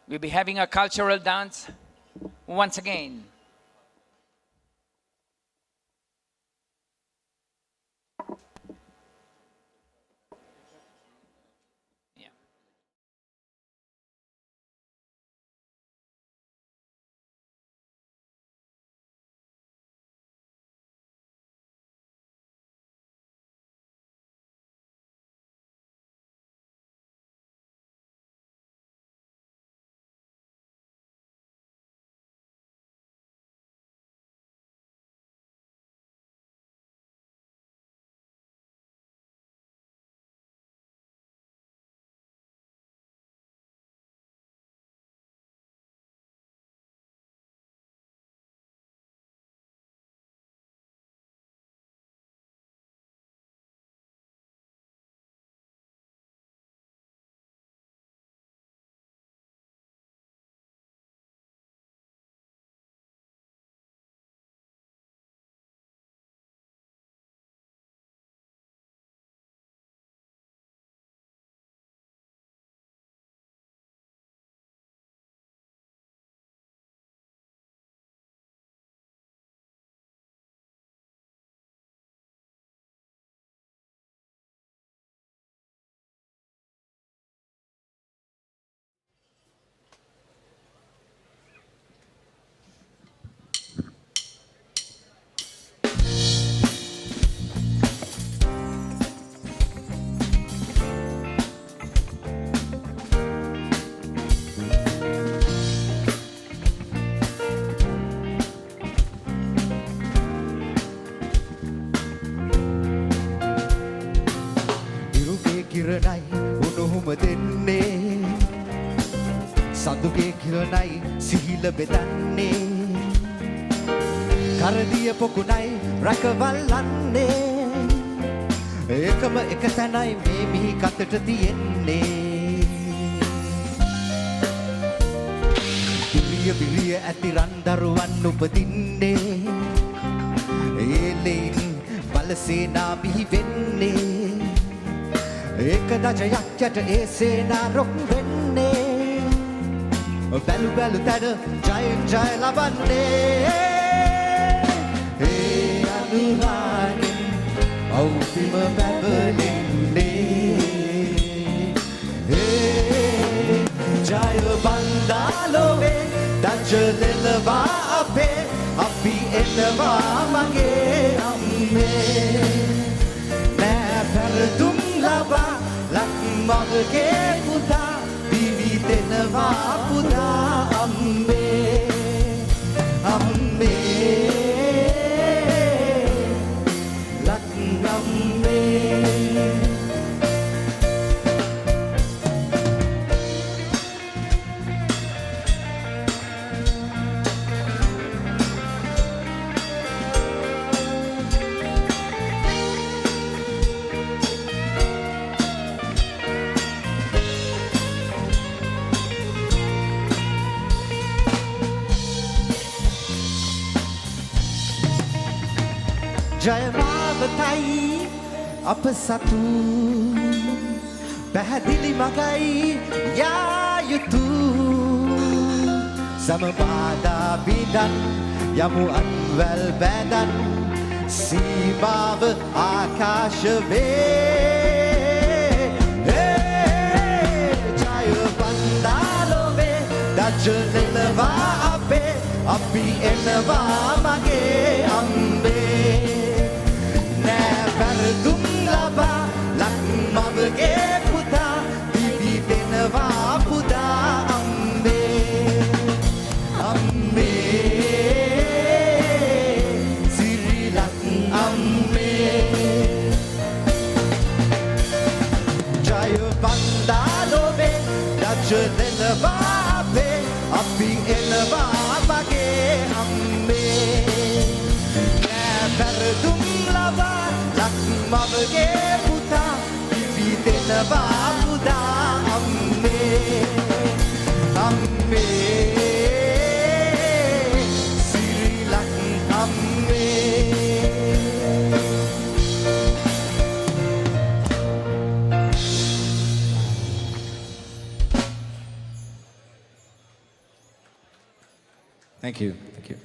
We'll be having a cultural dance once again. කරනයි උණුහුම දෙන්නේ සඳුගේ කිරණයි සිහිල බෙදන්නේ කරදිය පොකුණයි රැකවල්ලන්නේ එකම එක තැනයි මේ මිහි කතට තියෙන්නේ බිරිය ඇති රන් දරුවන් උපදින්නේ ඒලෙයින් බලසේනා බිහි වෙන්නේ ඒක දජයක් යට ඒ සේනා රොක් වෙන්නේ බැලු බැලු තැන ජයෙන් ජය ලබන්නේ ඒ අනුරාගෙන් අවුපිම බැබලෙන්නේ ඒ ජය බන්දාලොවේ දජලෙලවා අපේ අපි එනවා මගේ අම්මේ නෑ පැරදුම් ලබා ලක් මගේ පුතා දිවි දෙනවා පුතා අම්මේ අම්මේ ලක් අම්මේ ජයමාවතයි අප සතු පැහැදිලි මගයි යායුතු සමබාධා බිඳන් යමු අන්වැල් බැඳන් සීමාව ආකාශ වේ ජය බන්දාලොවේ දජලෙලවා අපේ අපි එනවා මගේ අම්බේ පැරදුම් ලබා ලක් මවගේ පුතා දිවි දෙනවා පුතා අම්මේ අම්මේ සිරි ලක් අම්මේ ජය බන්දාලොවේ දජලෙලවා අපේ අපි එනවා මගේ අම්මේ පැරදුම් ලබා ලක් මවගේ පුතා දිවි දෙනවා පුතා අම්මේ අම්මේ සිරි ලක් අම්මේ Thank you. Thank you.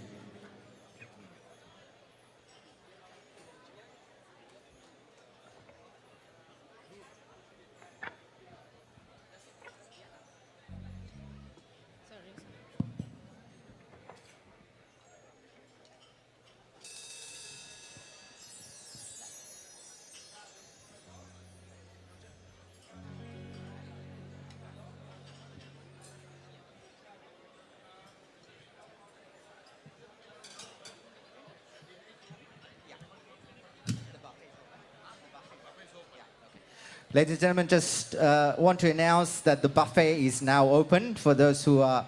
Ladies and gentlemen, just want to announce that the buffet is now open. For those who are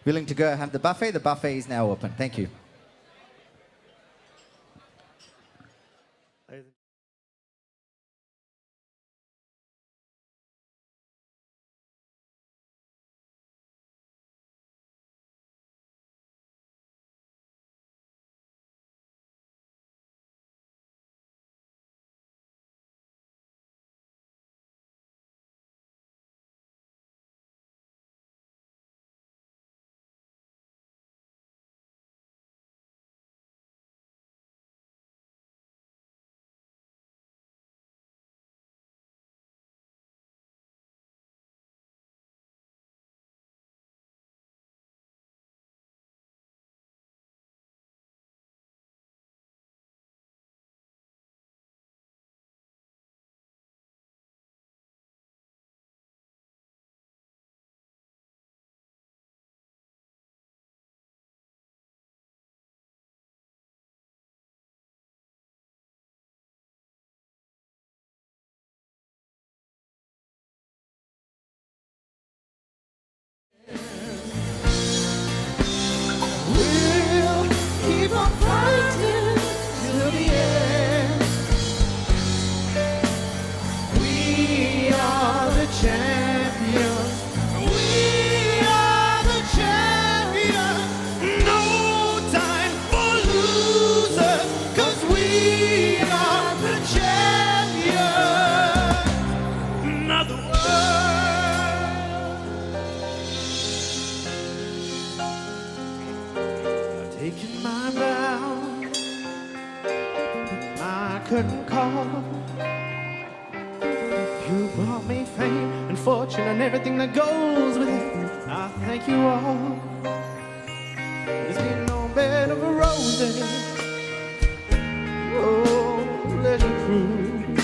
willing to go have the buffet is now open. Thank you. fortune and everything that goes with it. I thank you all. There's been no bed of roses. Oh, pleasure cruise.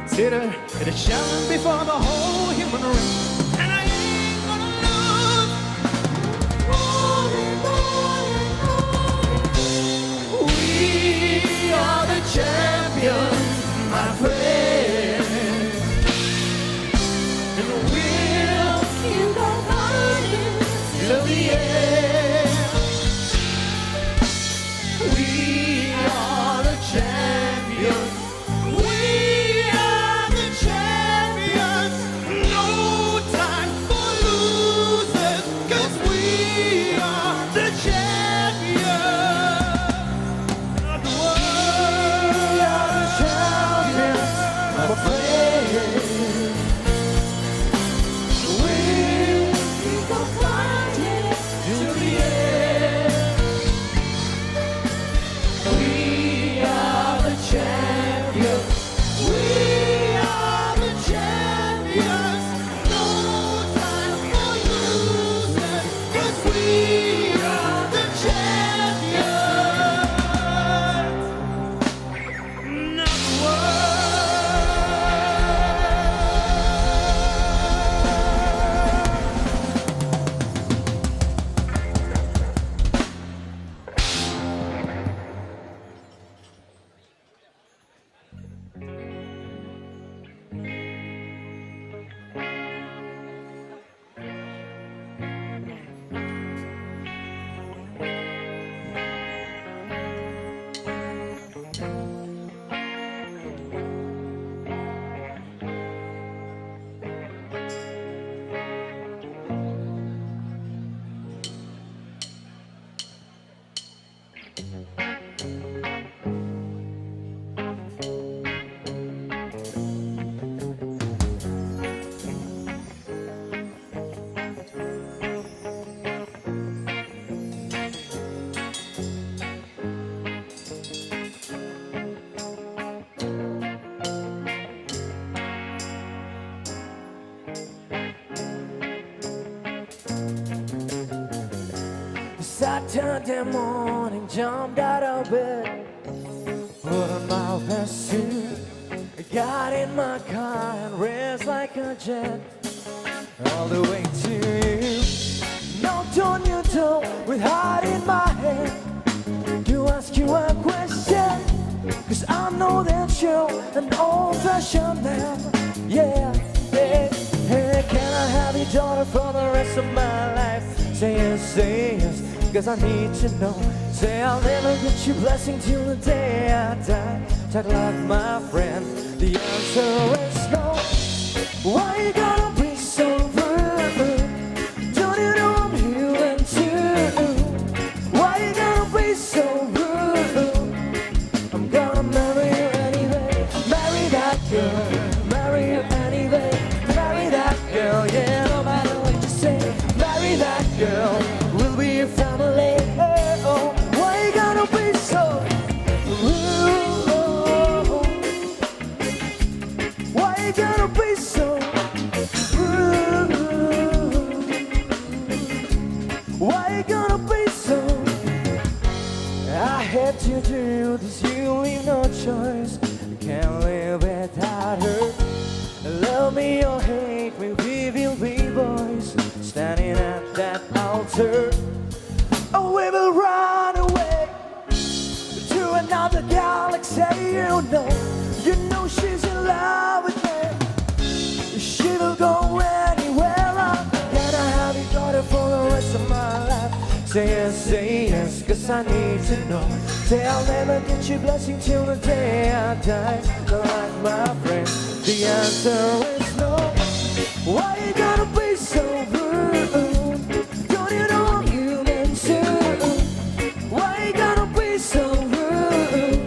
Consider it a challenge before the whole human race. And I ain't gonna lose. We are the champions, my friend. And we'll keep on fighting till the end. We are the champions. We are the champions. No time for losers, 'cause we are the champions of the world. We are the champions, my friend. We'll keep on fighting till the end. We are the champions. We are the champions. No time for losers, 'cause we are the champions of the world. Saturday morning, jumped out of bed, put on my best suit, got in my car and raced like a jet all the way to you. Knocked on your door with heart in my head to ask you a question, 'cause I know that you're an old-fashioned man. Yeah, yeah, hey, can I have your daughter for the rest of my life? Say yes, 'cause I need to know. Say I'll never get your blessing till the day I die. Talk like my friend, the answer is no. Why you gotta be so rude? Don't you know I'm human too? Why you gotta be so rude? I'm gonna marry you anyway. Marry that girl, marry you anyway. Marry that girl, yeah, no matter what you say. Marry that girl, we'll be a family. Oh, why you gotta be so rude? Why you gotta be so rude? Why you gotta be so? I had to do this, you leave no choice. You can't live without her. Love me or hate me, we will be boys standing at that altar. Oh, we will run away to another galaxy. You know she's in love with me. She will go anywhere. Can I have your daughter for the rest of my life? Say yes, 'cause I need to know. Say I'll never get your blessing till the day I die. Like my friend, the answer is no. Why you gotta be so rude? Don't you know I'm human too? Why you gotta be so rude?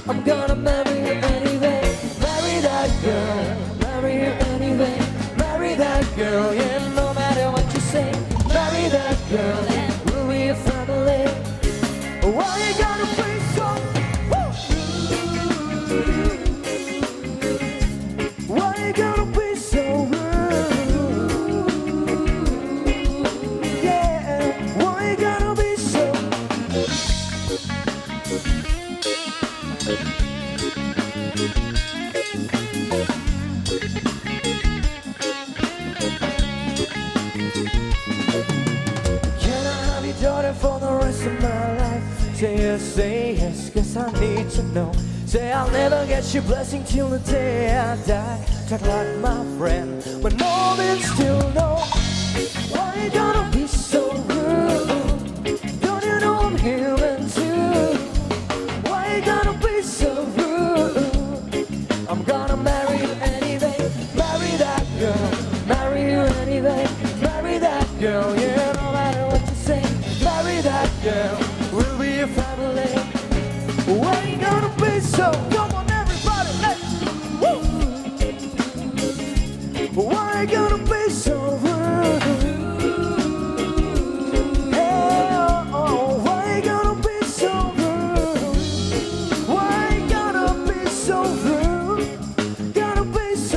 I'm gonna marry you anyway. Marry that girl, marry you anyway. Marry that girl, yeah, no matter what you say. Marry that girl, and we'll be a family. Why you gotta be so rude? Why you gotta Can I have your daughter for the rest of my life? Say yes, guess I need to know. Say I'll never get your blessing till the day I die. Talk like my friend, when more than still know. Why you gonna be so rude? Don't you know I'm human too? Why you gonna be so rude? I'm gonna marry you anyway. Marry that girl, marry you anyway. Marry that girl, yeah, no matter what you say. Marry that girl, we'll be a family. Why you gonna be so? Come on, everybody, let's woo! Why you gonna be so rude? Hey, oh, why you gonna be so rude? Why you gonna be so rude? Gotta be so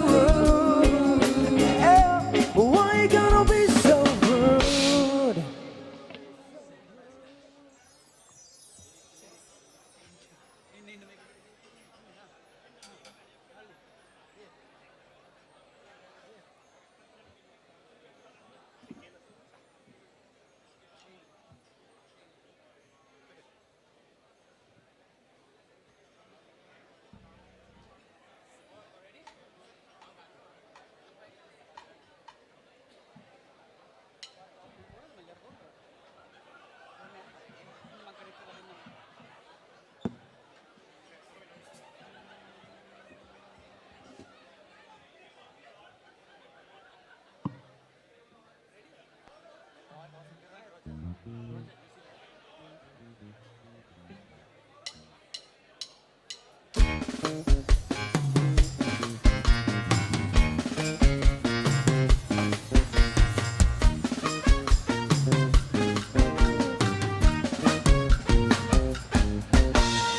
rude. Hey, why you gonna be so rude?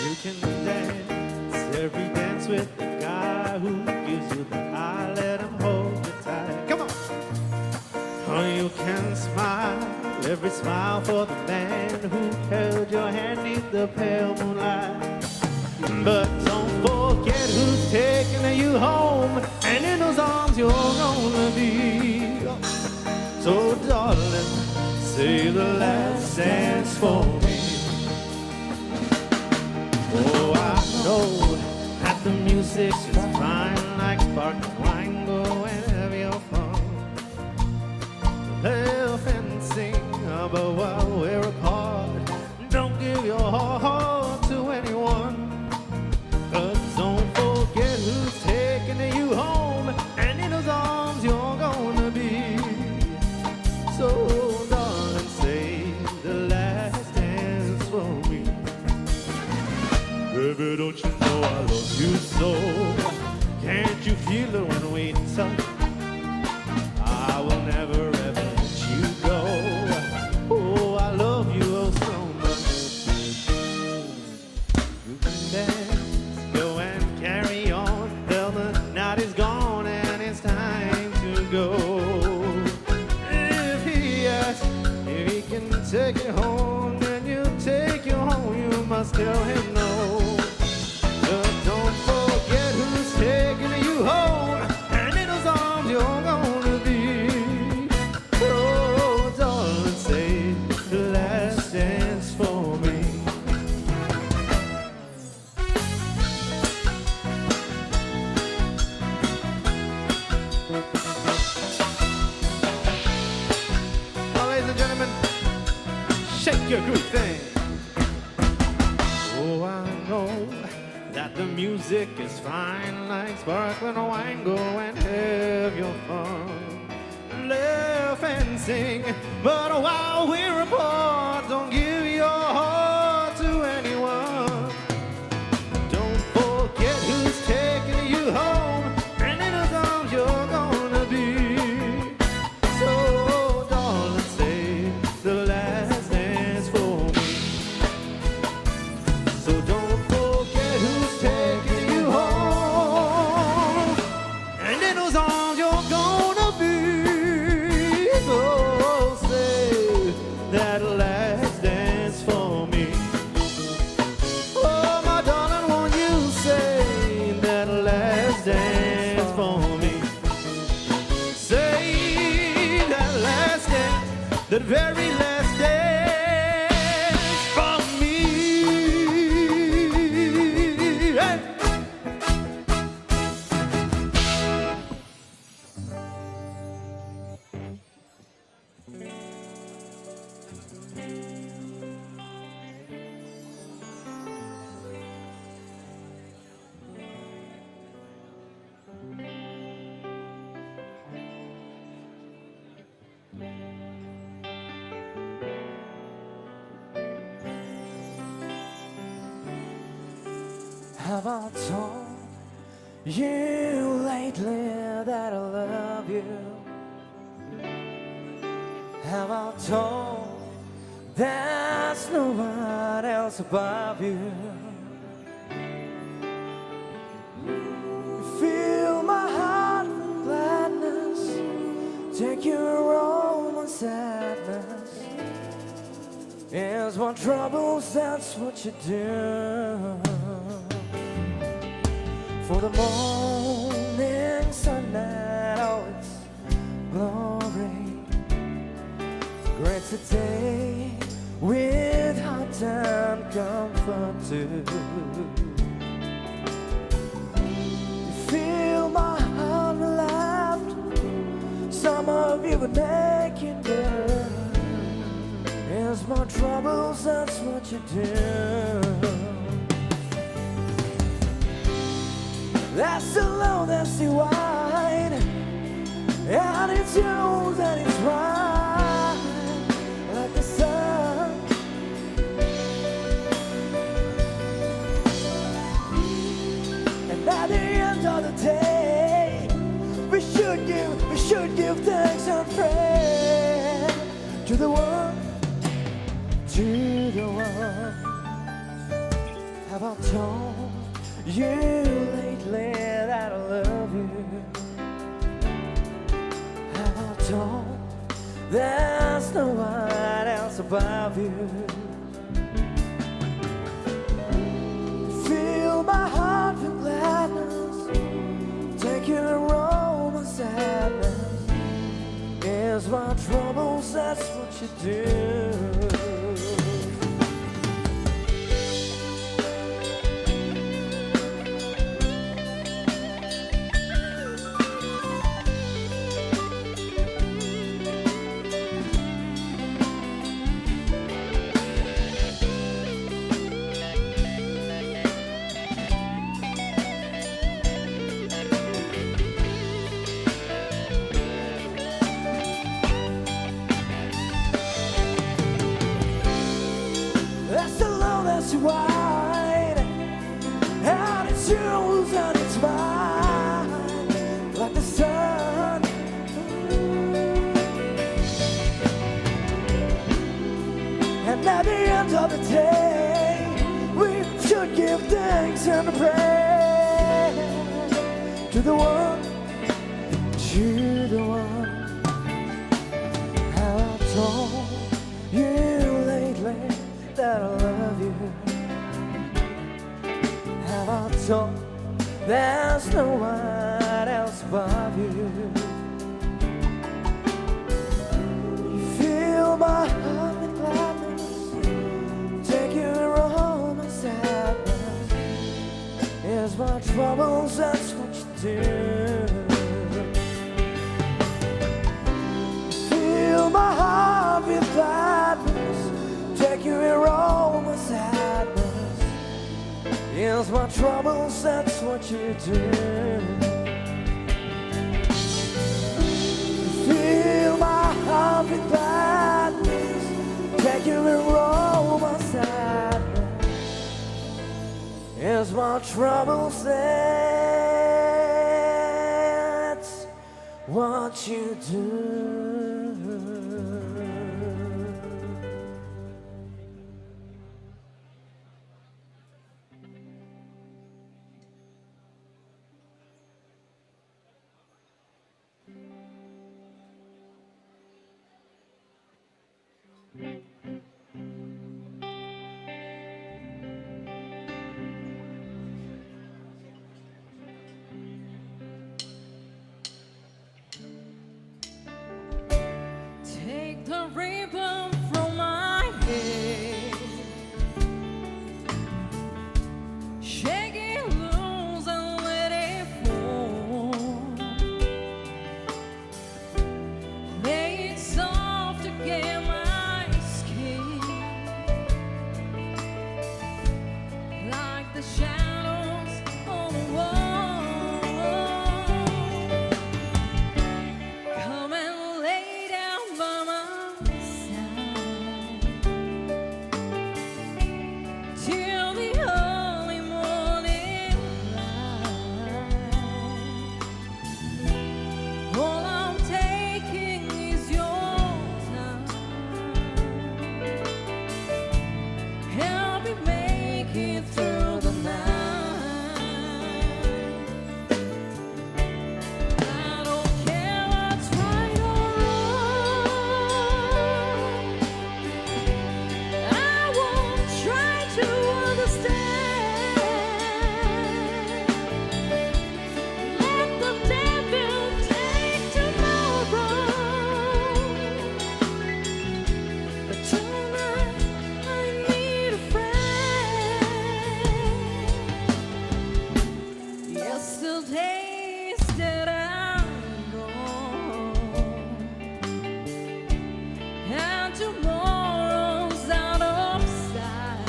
You can dance every dance with the guy who gives you the eye, let him hold you tight. Come on! Or you can smile every smile for the man who held your hand neath the pale moonlight. But don't forget who's taking you home, and in those arms you're gonna be. So darling, say the last dance for me. Oh, I know that the music's fine like sparkling wine. Go and have your fun. Laugh and sing, but while we're apart, don't give your heart to anyone. 'Cause don't forget who's taking you home, and in those arms you're gonna be. So, darling, say the last dance for me. Baby, don't you know I love you so? Can't you feel it when we touch? I will never ever let you go. Oh, I love you oh so much. You can dance, go and carry on till the night is gone and it's time to go. If he asks if he can take you home, then you take you home. You must tell him no. But don't forget who's taking you home, and in those arms you're gonna be. Oh, darling, say the last dance for me. Now, ladies and gentlemen, shake your groove thing. Oh, I know that the music is fine like sparkling wine. Go and have your fun, laugh and sing. But while we're apart, don't give your heart to anyone. Don't forget who's taking you home, and in his arms you're gonna be. So, darling, say the last dance for me. So don't forget who's taking you home, and in those arms you're gonna be. So say that last dance. very last dance for me. Hey! Have I told you lately that I love you? Have I told there's no one else above you? Fill my heart with gladness, take your own my sadness. Is my troubles, that's what you do. For the morning sun and all its glory grants a day with heart and comfort too. You fill my heart with laughter, some of you would make it better. It's my troubles, that's what you do. That's the low, that's the wide, and it's yours and it's right, like the sun. And at the end of the day, we should give thanks and pray to the one, to the one. Have I told you lately that I love you? Have I told there's no one else above you? Fill my heart with gladness, take your own my sadness. Here's my troubles, that's what you do. It's wide, and it's yours and it's mine, like the sun. And at the end of the day, we should give thanks and pray to the one, to the one. How I told you lately that I love you. Have I told there's no one else above you? You fill my heart with gladness, take your own my sadness. Here's my troubles, that's what you do. You fill my heart with gladness, take your own my sadness. Here's my troubles, that's what you do. Fill my heart with gladness, take your own my sadness. Here's my troubles, that's what you do. shadows on the wall. Come and lay down by my side till the early morning light. All I'm taking is your time. Help me make it through the night. I don't care what's right or wrong. I won't try to understand. Let the devil take tomorrow. But tonight I need a friend. Yesterday's that I'm gone, and tomorrow's out of sight.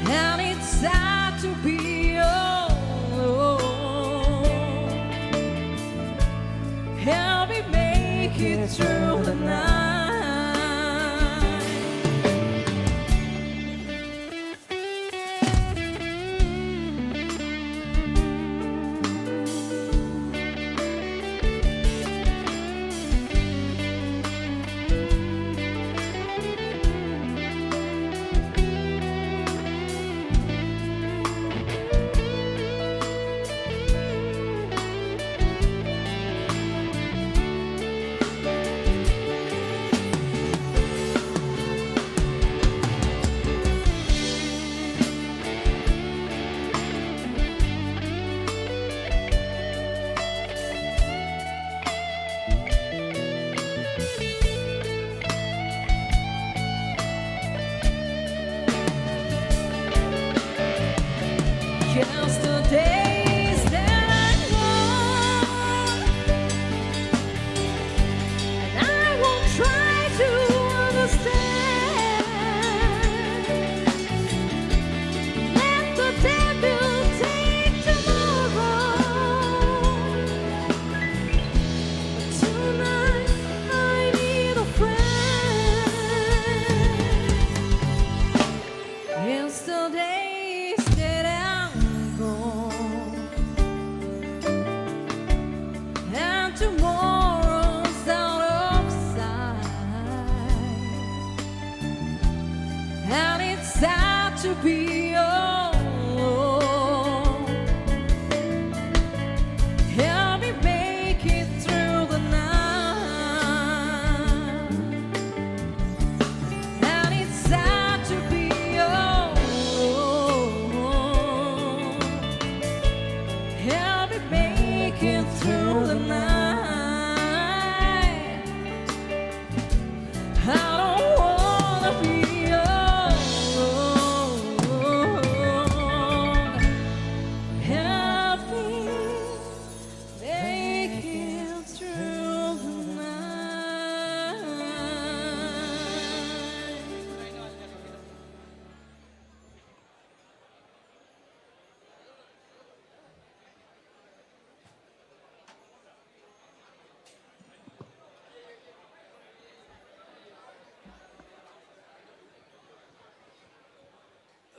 And it's sad to be alone. Help me make it through the night. Yesterday's that I'm gone, and I won't try to understand. Let the devil take tomorrow. But tonight I need a friend. Yesterday's that I'm gone, and tomorrow's out of sight. And it's sad to be alone. Help me make it through the night. And it's sad to be alone. Help me make it through the night. I don't wanna be alone. Help me make it through the night.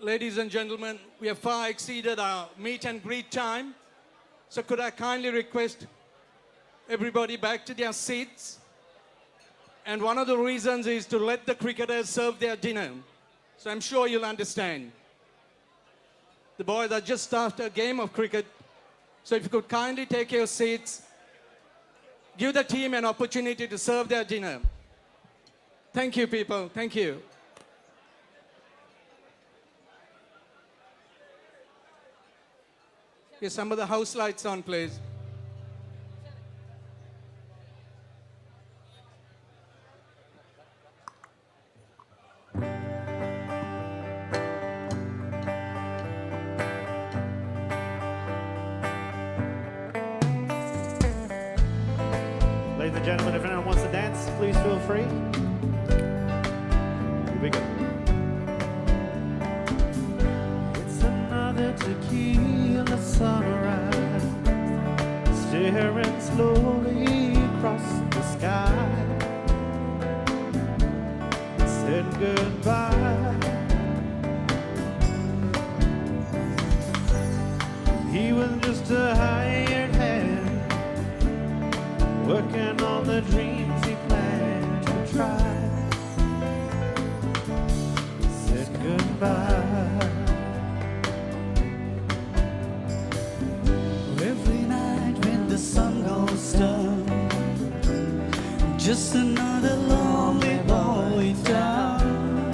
Ladies and gentlemen, we have far exceeded our meet and greet time. So could I kindly request everybody back to their seats? And one of the reasons is to let the cricketers serve their dinner. So I'm sure you'll understand. The boys are just after a game of cricket. So if you could kindly take your seats, give the team an opportunity to serve their dinner. Thank you, people. Thank you. Get some of the house lights on, please. Ladies and gentlemen, if anyone wants to dance, please feel free. Here we go. tequila sunrise, staring slowly across the sky. Said goodbye. He was just a hired hand, working on the dreams he planned to try. Said goodbye. Every night when the sun goes down, just another lonely boy down.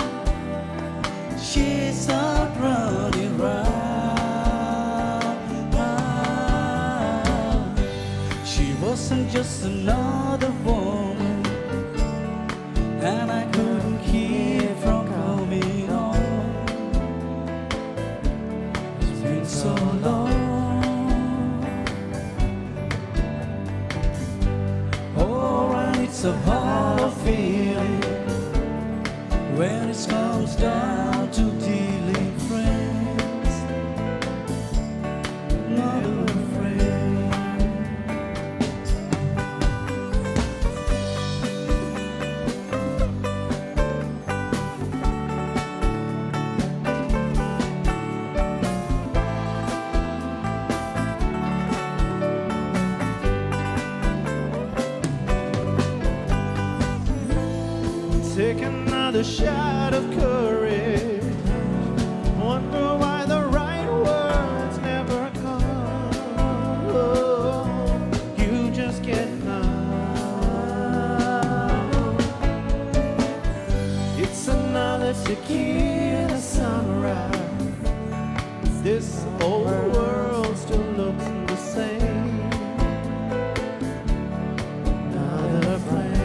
She's out running round. She wasn't just another woman, and I couldn't keep from coming on. It's been so long. Alright, it's a hard feeling when it comes down to dealing friends, not a friend. Take another shot of courage. Wonder why the right words never come. Oh, you just get numb. It's another tequila sunrise. This whole world still looks the same. Another flame.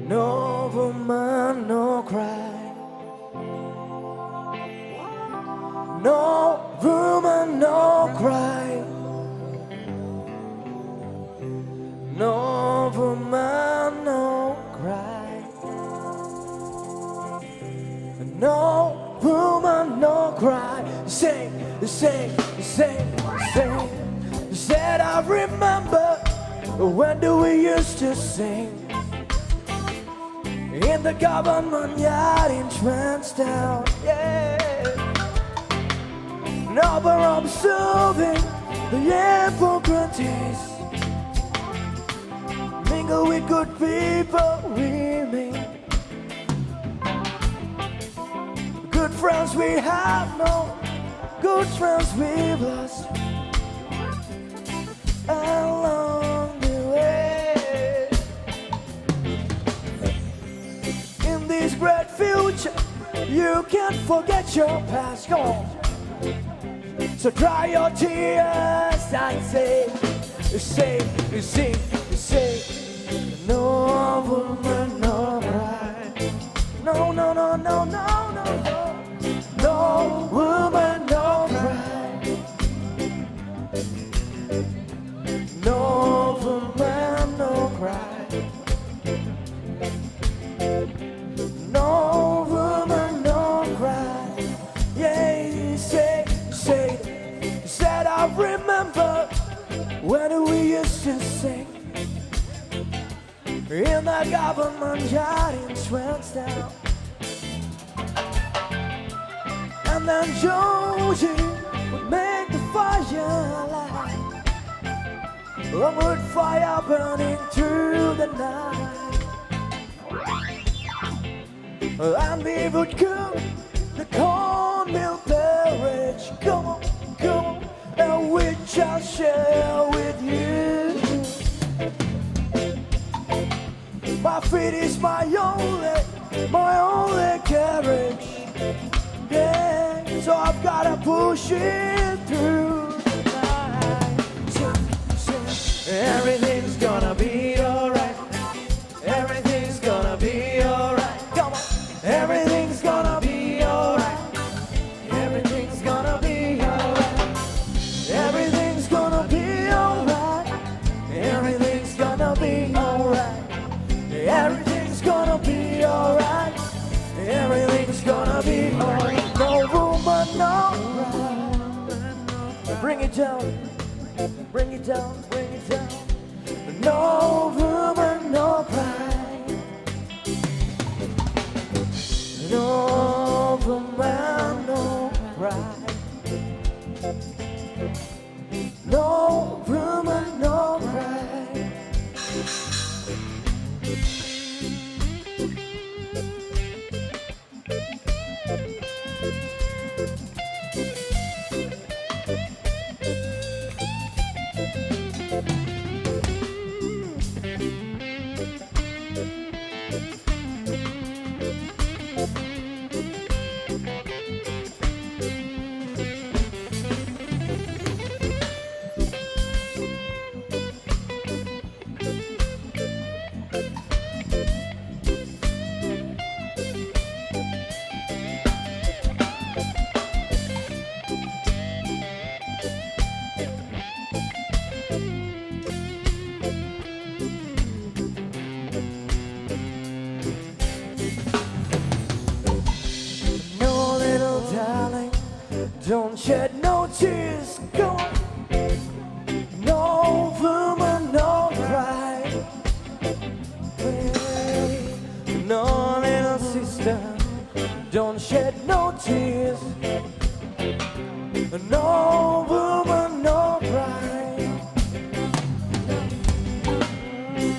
No woman, no cry. No woman, no cry. No woman, no cry. No woman, no cry. Sing, sing, sing, sing. Said I remember when we used to sing in the government yard in Transtown, yeah. Now we're observing the hypocrites. Mingle with good people, we mean. Good friends we have no, good friends we've lost along the way. In this great future, you can't forget your past. Come on. So dry your tears and say, no woman, no cry. No, no, no, no, no, no, no. No woman, no cry. No woman, no cry. No woman, no cry. Yeah, said I remember when we used to sing in the government yard in Transtown. And then Josie would make the fire light. A wood fire burning through the night. And we would cook the cornmeal porridge. Come on, come on, and which I'll share with you. My feet is my only carriage. Yeah, so I've gotta push it through the night. Everything's gonna be alright. Everything's gonna be alright. Come on. Everything's gonna be alright. Everything's gonna be alright. Everything's gonna be alright. Everything's gonna be alright. Everything's gonna be alright. Everything's gonna be alright. No woman, no cry. Bring it down. Bring it down. Bring it down. No woman, no cry. No woman, no cry. No woman, no cry. No, little darling, don't shed no tears. Go on. No woman, no cry. Hey, no, little sister, don't shed no tears. No woman, no cry.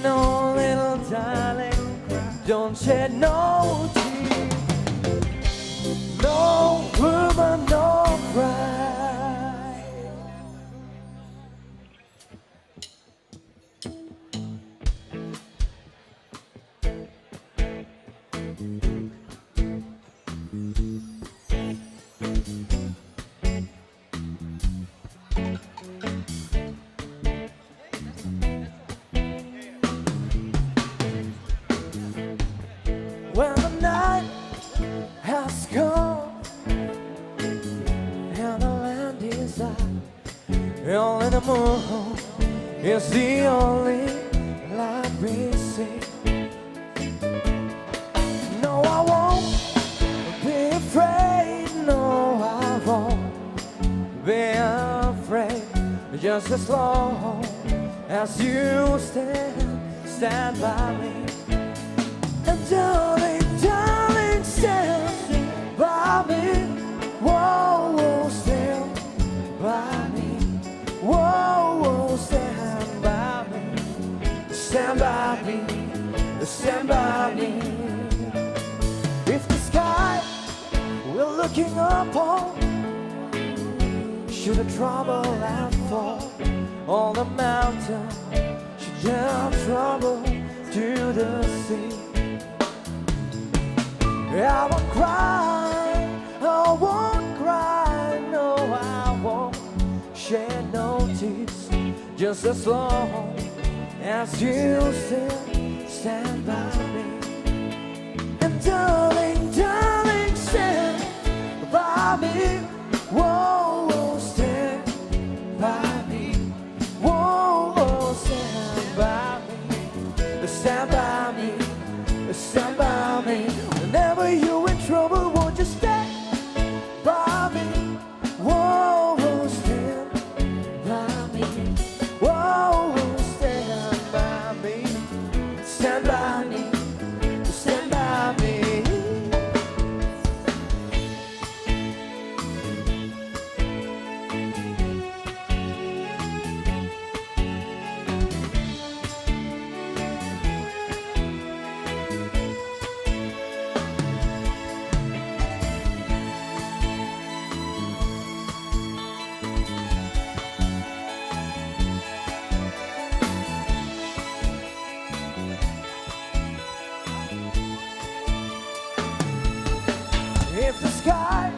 No, little darling, don't shed no tears. No woman, no cry. When the night has come and the land is dark, only the moon is the only light we see. No, I won't be afraid. No, I won't be afraid. Just as long as you stand by me. And darling, darling, stand by me. Whoa, whoa, stand by me. Whoa, whoa, stand by me. Stand by me. Stand by me. If the sky we're looking up on should a trouble and fall on the mountain, should down trouble to the sea, I won't cry, I won't cry, no, I won't shed no tears, just as long as you still stand by me. And darling, darling, stand by me. Whoa, whoa, stand by me. Whoa, whoa, stand by me. Stand by me. Stand by me. Whenever you're in trouble, won't you stand by me? Whoa, whoa, stand by me. Whoa, whoa, stand by me. Stand by me. Stand by me. if the sky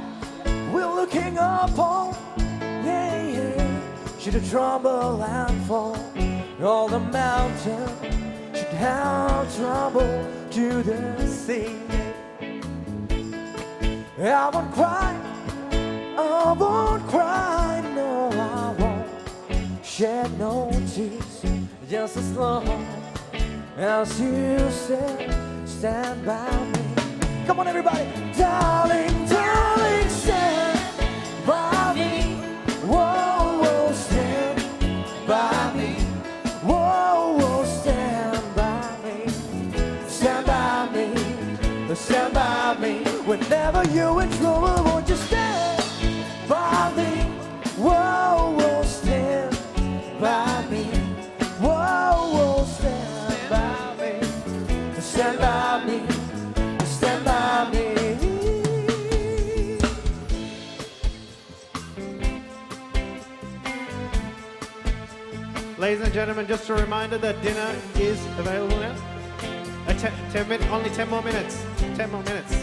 we're looking upon, yeah, yeah, should tremble and fall, all the mountains should have trouble to the sea. I won't cry, no, I won't shed no tears, just as long as you stand by me. Come on, everybody, darling, darling, stand by me. Whoa, whoa, stand by me. Whoa, whoa, stand by me. Stand by me. Stand by me. Whenever you're in trouble, won't you stand by me? Whoa, whoa, stand by me. Whoa, whoa, stand by me. Stand by me. Stand by me. Ladies and gentlemen, just a reminder that dinner is available now. Only 10 more minutes. 10 more minutes.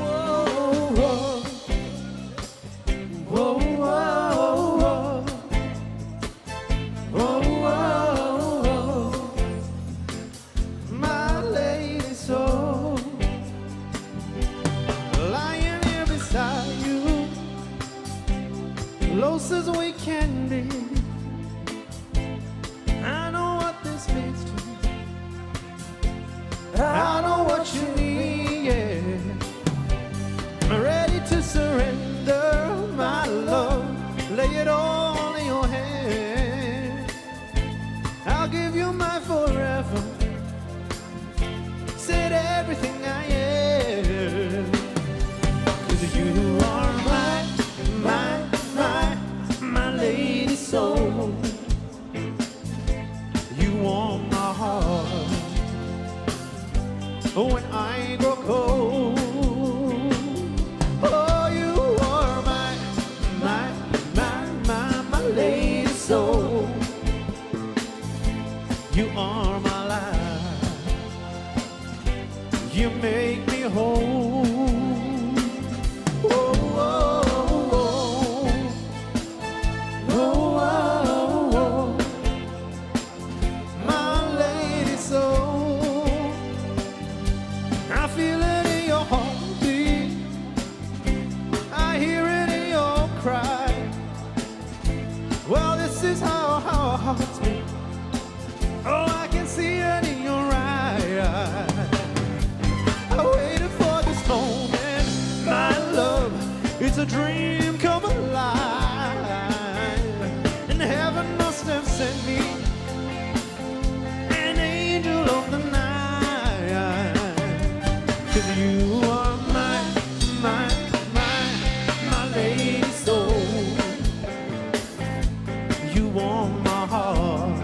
Whoa, whoa. Whoa, whoa, whoa. Whoa, whoa, whoa. My lady soul, lying here beside you, close as we can be. I know what this means to you. I know what you need, yeah. I'm ready to surrender my love, lay it all in your hand. I'll give you my forever, said everything I am. 'Cause you are my lady soul. You warm my heart when I grow cold. Oh, you are my lady soul. You are my life. You make me whole. Oh, oh, oh. Oh, oh, oh. My lady soul. I feel it in your heartbeat. I hear it in your cry. Well, this is how our hearts beat. Oh, I can see it in your eyes. I waited for this moment, my love. It's a dream come alive. And heaven must have sent me an angel of the night. 'Cause you are my lady soul. You warm my heart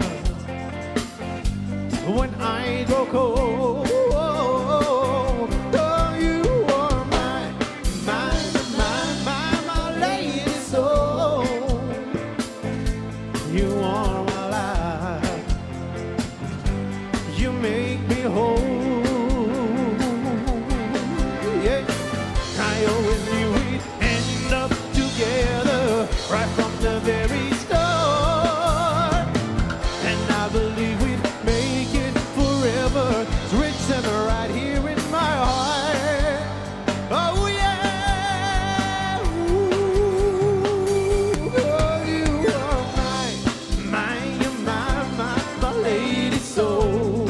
when I grow cold. Oh, you are my lady soul. You are my life. You make me whole. Yeah, I always knew we'd end up together right from the very start, and I believe we'd make it forever. It's written right here in my heart. Oh yeah, ooh, oh, you are my lady soul.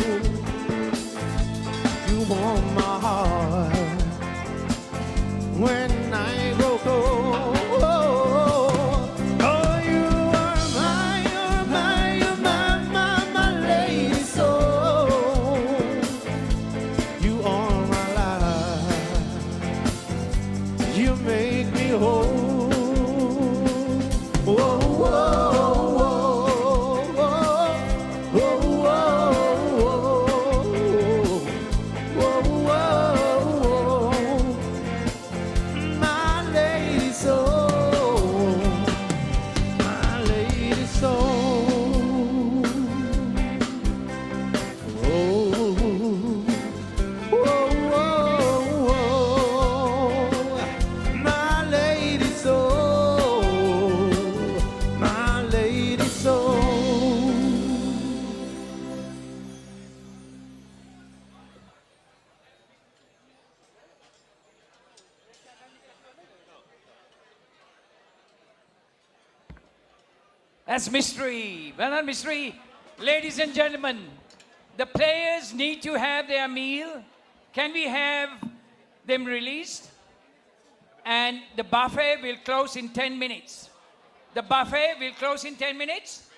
You warm my heart when I grow cold. Oh, That's mystery. Well done, mystery. Ladies and gentlemen, the players need to have their meal. Can we have them released? And the buffet will close in 10 minutes. The buffet will close in 10 minutes.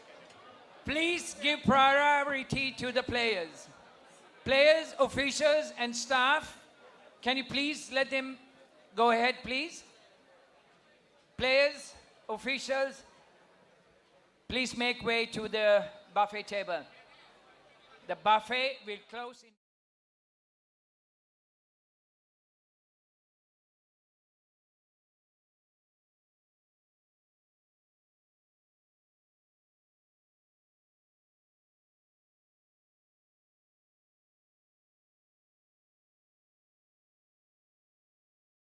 Please give priority to the players. Players, officials, and staff, can you please let them go ahead, please? Players, officials, please make way to the buffet table. The buffet will close in